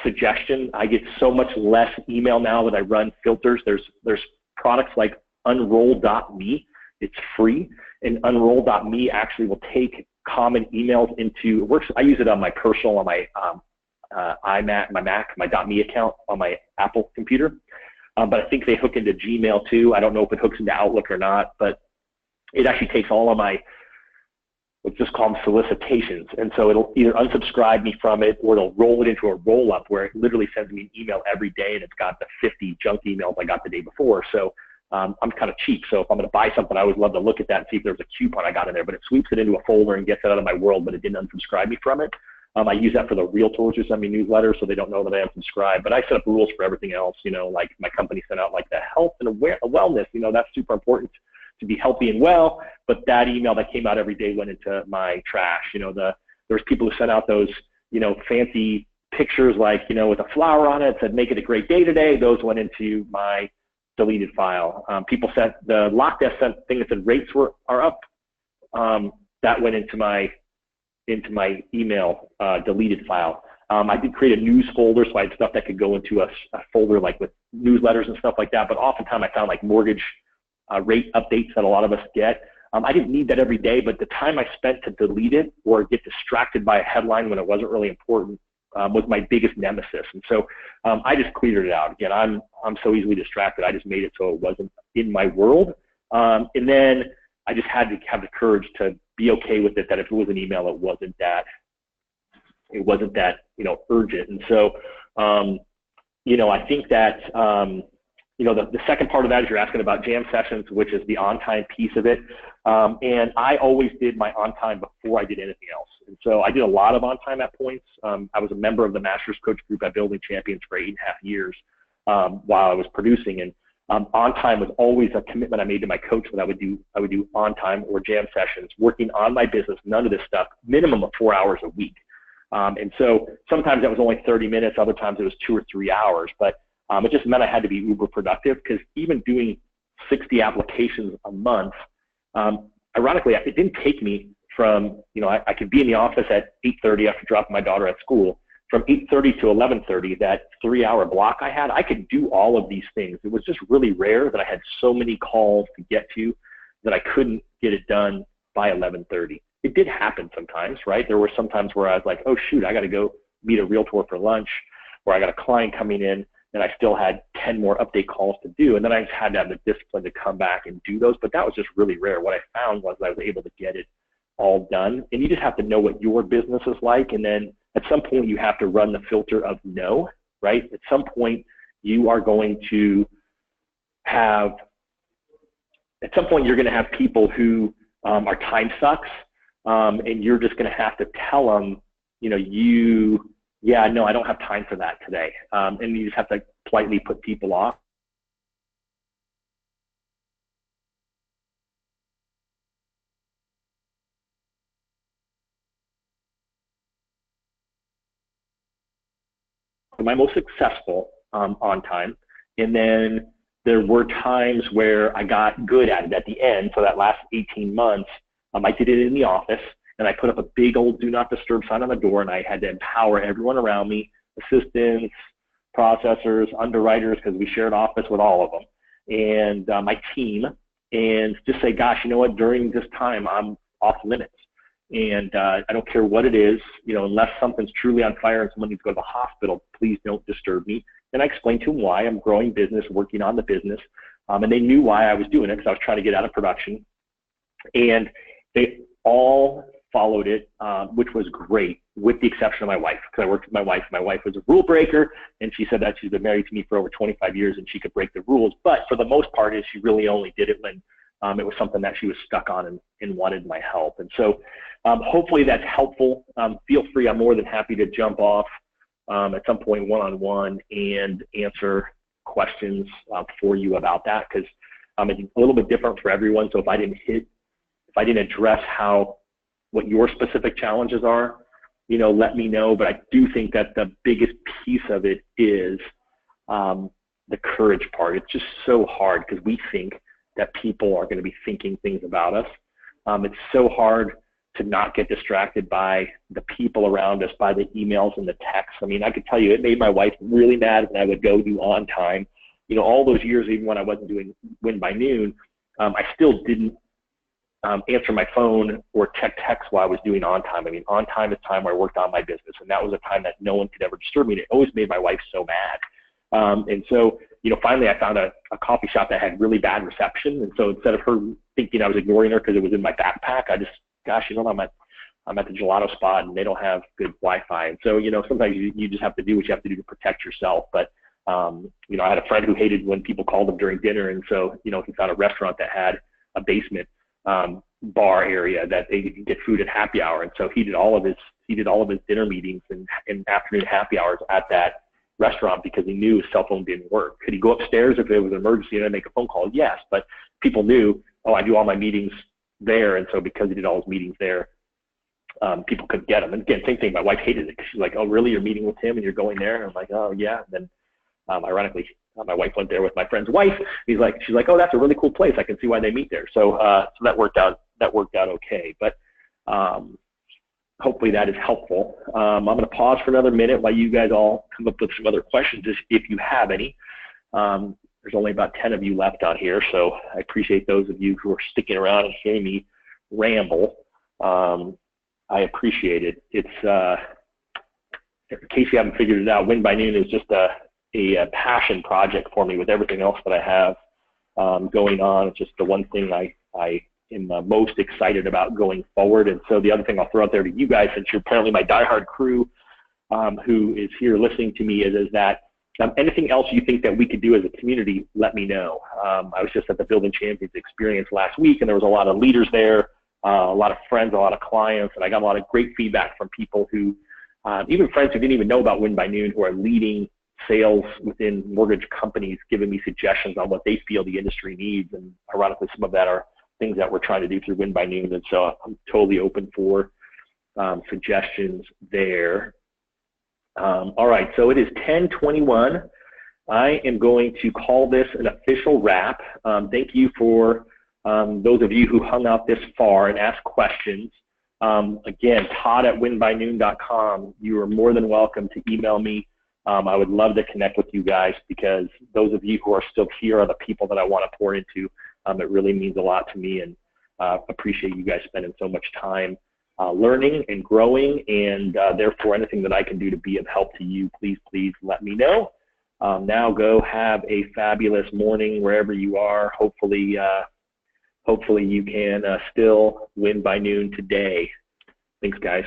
suggestion. I get so much less email now that I run filters. There's products like Unroll.me. It's free, and Unroll.me actually will take common emails into it works. I use it on my personal, on my iMac, my Mac, my .me account on my Apple computer. But I think they hook into Gmail too. I don't know if it hooks into Outlook or not, but it actually takes all of my, let's just call them solicitations. And so it'll either unsubscribe me from it, or it'll roll it into a roll-up where it literally sends me an email every day, and it's got the 50 junk emails I got the day before. So I'm kind of cheap. So if I'm going to buy something, I always love to look at that and see if there's a coupon I got in there. But it sweeps it into a folder and gets it out of my world, but it didn't unsubscribe me from it. I use that for the realtors who send me newsletters so they don't know that I unsubscribe. But I set up rules for everything else, like my company sent out like the health and wellness, that's super important to be healthy and well. But that email that came out every day went into my trash. There's people who sent out those, fancy pictures like, with a flower on it, said, make it a great day today. Those went into my deleted file. People sent the lock desk thing that said rates are up. That went into my email deleted file. I did create a news folder, so I had stuff that could go into a folder like with newsletters and stuff like that. But oftentimes I found like mortgage rate updates that a lot of us get. I didn't need that every day, but the time I spent to delete it or get distracted by a headline when it wasn't really important was my biggest nemesis. And so I just cleared it out. Again, I'm so easily distracted. I just made it so it wasn't in my world. And then I just had to have the courage to be okay with it, that if it was an email, it wasn't that urgent. And so, I think that, the second part of that is you're asking about jam sessions, which is the on-time piece of it. And I always did my on-time before I did anything else. And so I did a lot of on-time at points. I was a member of the Masters Coach Group at Building Champions for 8.5 years while I was producing. And on-time was always a commitment I made to my coach that I would do on-time or jam sessions, working on my business, none of this stuff, minimum of 4 hours a week. And so sometimes that was only 30 minutes, other times it was 2 or 3 hours, but it just meant I had to be uber productive, because even doing 60 applications a month, ironically, it didn't take me from, I could be in the office at 8:30 after dropping my daughter at school. From 8:30 to 11:30, that 3-hour block I could do all of these things. It was just really rare that I had so many calls to get to that I couldn't get it done by 11:30. It did happen sometimes, right? There were some times where I was like, oh shoot, I got to go meet a realtor for lunch, or I got a client coming in, and I still had 10 more update calls to do. And then I just had to have the discipline to come back and do those. But that was just really rare. What I found was I was able to get it all done. And you just have to know what your business is like. And then at some point you have to run the filter of no, right? At some point you are going to have, you're going to have people who are time sucks. And you're just going to have to tell them, yeah, no, I don't have time for that today. And you just have to politely put people off. Am I most successful on time? And then there were times where I got good at it at the end. So that last 18 months, I did it in the office, and I put up a big old do not disturb sign on the door, and I had to empower everyone around me, assistants, processors, underwriters, because we shared office with all of them, and my team, and just say, gosh, you know what, during this time, I'm off limits. And I don't care what it is, unless something's truly on fire and someone needs to go to the hospital, please don't disturb me. And I explained to them why I'm growing business, working on the business, and they knew why I was doing it, because I was trying to get out of production. And they all followed it, which was great, with the exception of my wife, because I worked with my wife. My wife was a rule breaker, and she said that she's been married to me for over 25 years, and she could break the rules. But for the most part, she really only did it when it was something that she was stuck on and wanted my help. And so hopefully that's helpful. Feel free. I'm more than happy to jump off at some point one-on-one and answer questions for you about that, because it's a little bit different for everyone. So if I didn't address what your specific challenges are, let me know. But I do think that the biggest piece of it is the courage part. It's just so hard, because we think that people are going to be thinking things about us. It's so hard to not get distracted by the people around us, by the emails and the texts. I mean, I could tell you, it made my wife really mad when I would go do on time. All those years, even when I wasn't doing Win by Noon, I still didn't answer my phone or check text while I was doing on time. I mean, on time is time where I worked on my business, and that was a time that no one could ever disturb me. And it always made my wife so mad. And so, finally I found a coffee shop that had really bad reception. And so instead of her thinking I was ignoring her because it was in my backpack, I just, gosh, I'm at the gelato spot and they don't have good Wi-Fi. And so, sometimes you just have to do what you have to do to protect yourself. But, I had a friend who hated when people called him during dinner. And so, he found a restaurant that had a basement bar area that they could get food at happy hour. And so he did all of his he did all of his dinner meetings and afternoon happy hours at that restaurant because he knew his cell phone didn't work. Could he go upstairs if it was an emergency and make a phone call? Yes, but people knew, oh, I do all my meetings there, and so because he did all his meetings there, people couldn't get him. And again, same thing, my wife hated it because she's like, oh, really, you're meeting with him and you're going there? And I'm like, oh, yeah. And then ironically, my wife went there with my friend's wife. She's like, oh, that's a really cool place. I can see why they meet there. So so that worked out okay. But hopefully that is helpful. I'm going to pause for another minute while you guys all come up with some other questions if you have any. There's only about 10 of you left on here, so I appreciate those of you who are sticking around and hearing me ramble. I appreciate it. It's in case you haven't figured it out, Win by Noon is just a passion project for me with everything else that I have going on. It's just the one thing I am most excited about going forward. And so the other thing I'll throw out there to you guys, since you're apparently my diehard crew who is here listening to me, is that anything else you think that we could do as a community, let me know. I was just at the Building Champions experience last week, and there was a lot of leaders there, a lot of friends, a lot of clients, and I got a lot of great feedback from people who, even friends who didn't even know about Win by Noon, who are leading sales within mortgage companies, giving me suggestions on what they feel the industry needs. And ironically, some of that are things that we're trying to do through Win by Noon. And so I'm totally open for suggestions there. All right, so it is 10:21. I am going to call this an official wrap. Thank you for those of you who hung out this far and asked questions. Again, Todd@winbynoon.com. You are more than welcome to email me. I would love to connect with you guys because those of you who are still here are the people that I want to pour into. It really means a lot to me, and appreciate you guys spending so much time learning and growing, and therefore anything that I can do to be of help to you, please let me know. Now go have a fabulous morning wherever you are. Hopefully you can still win by noon today. Thanks, guys.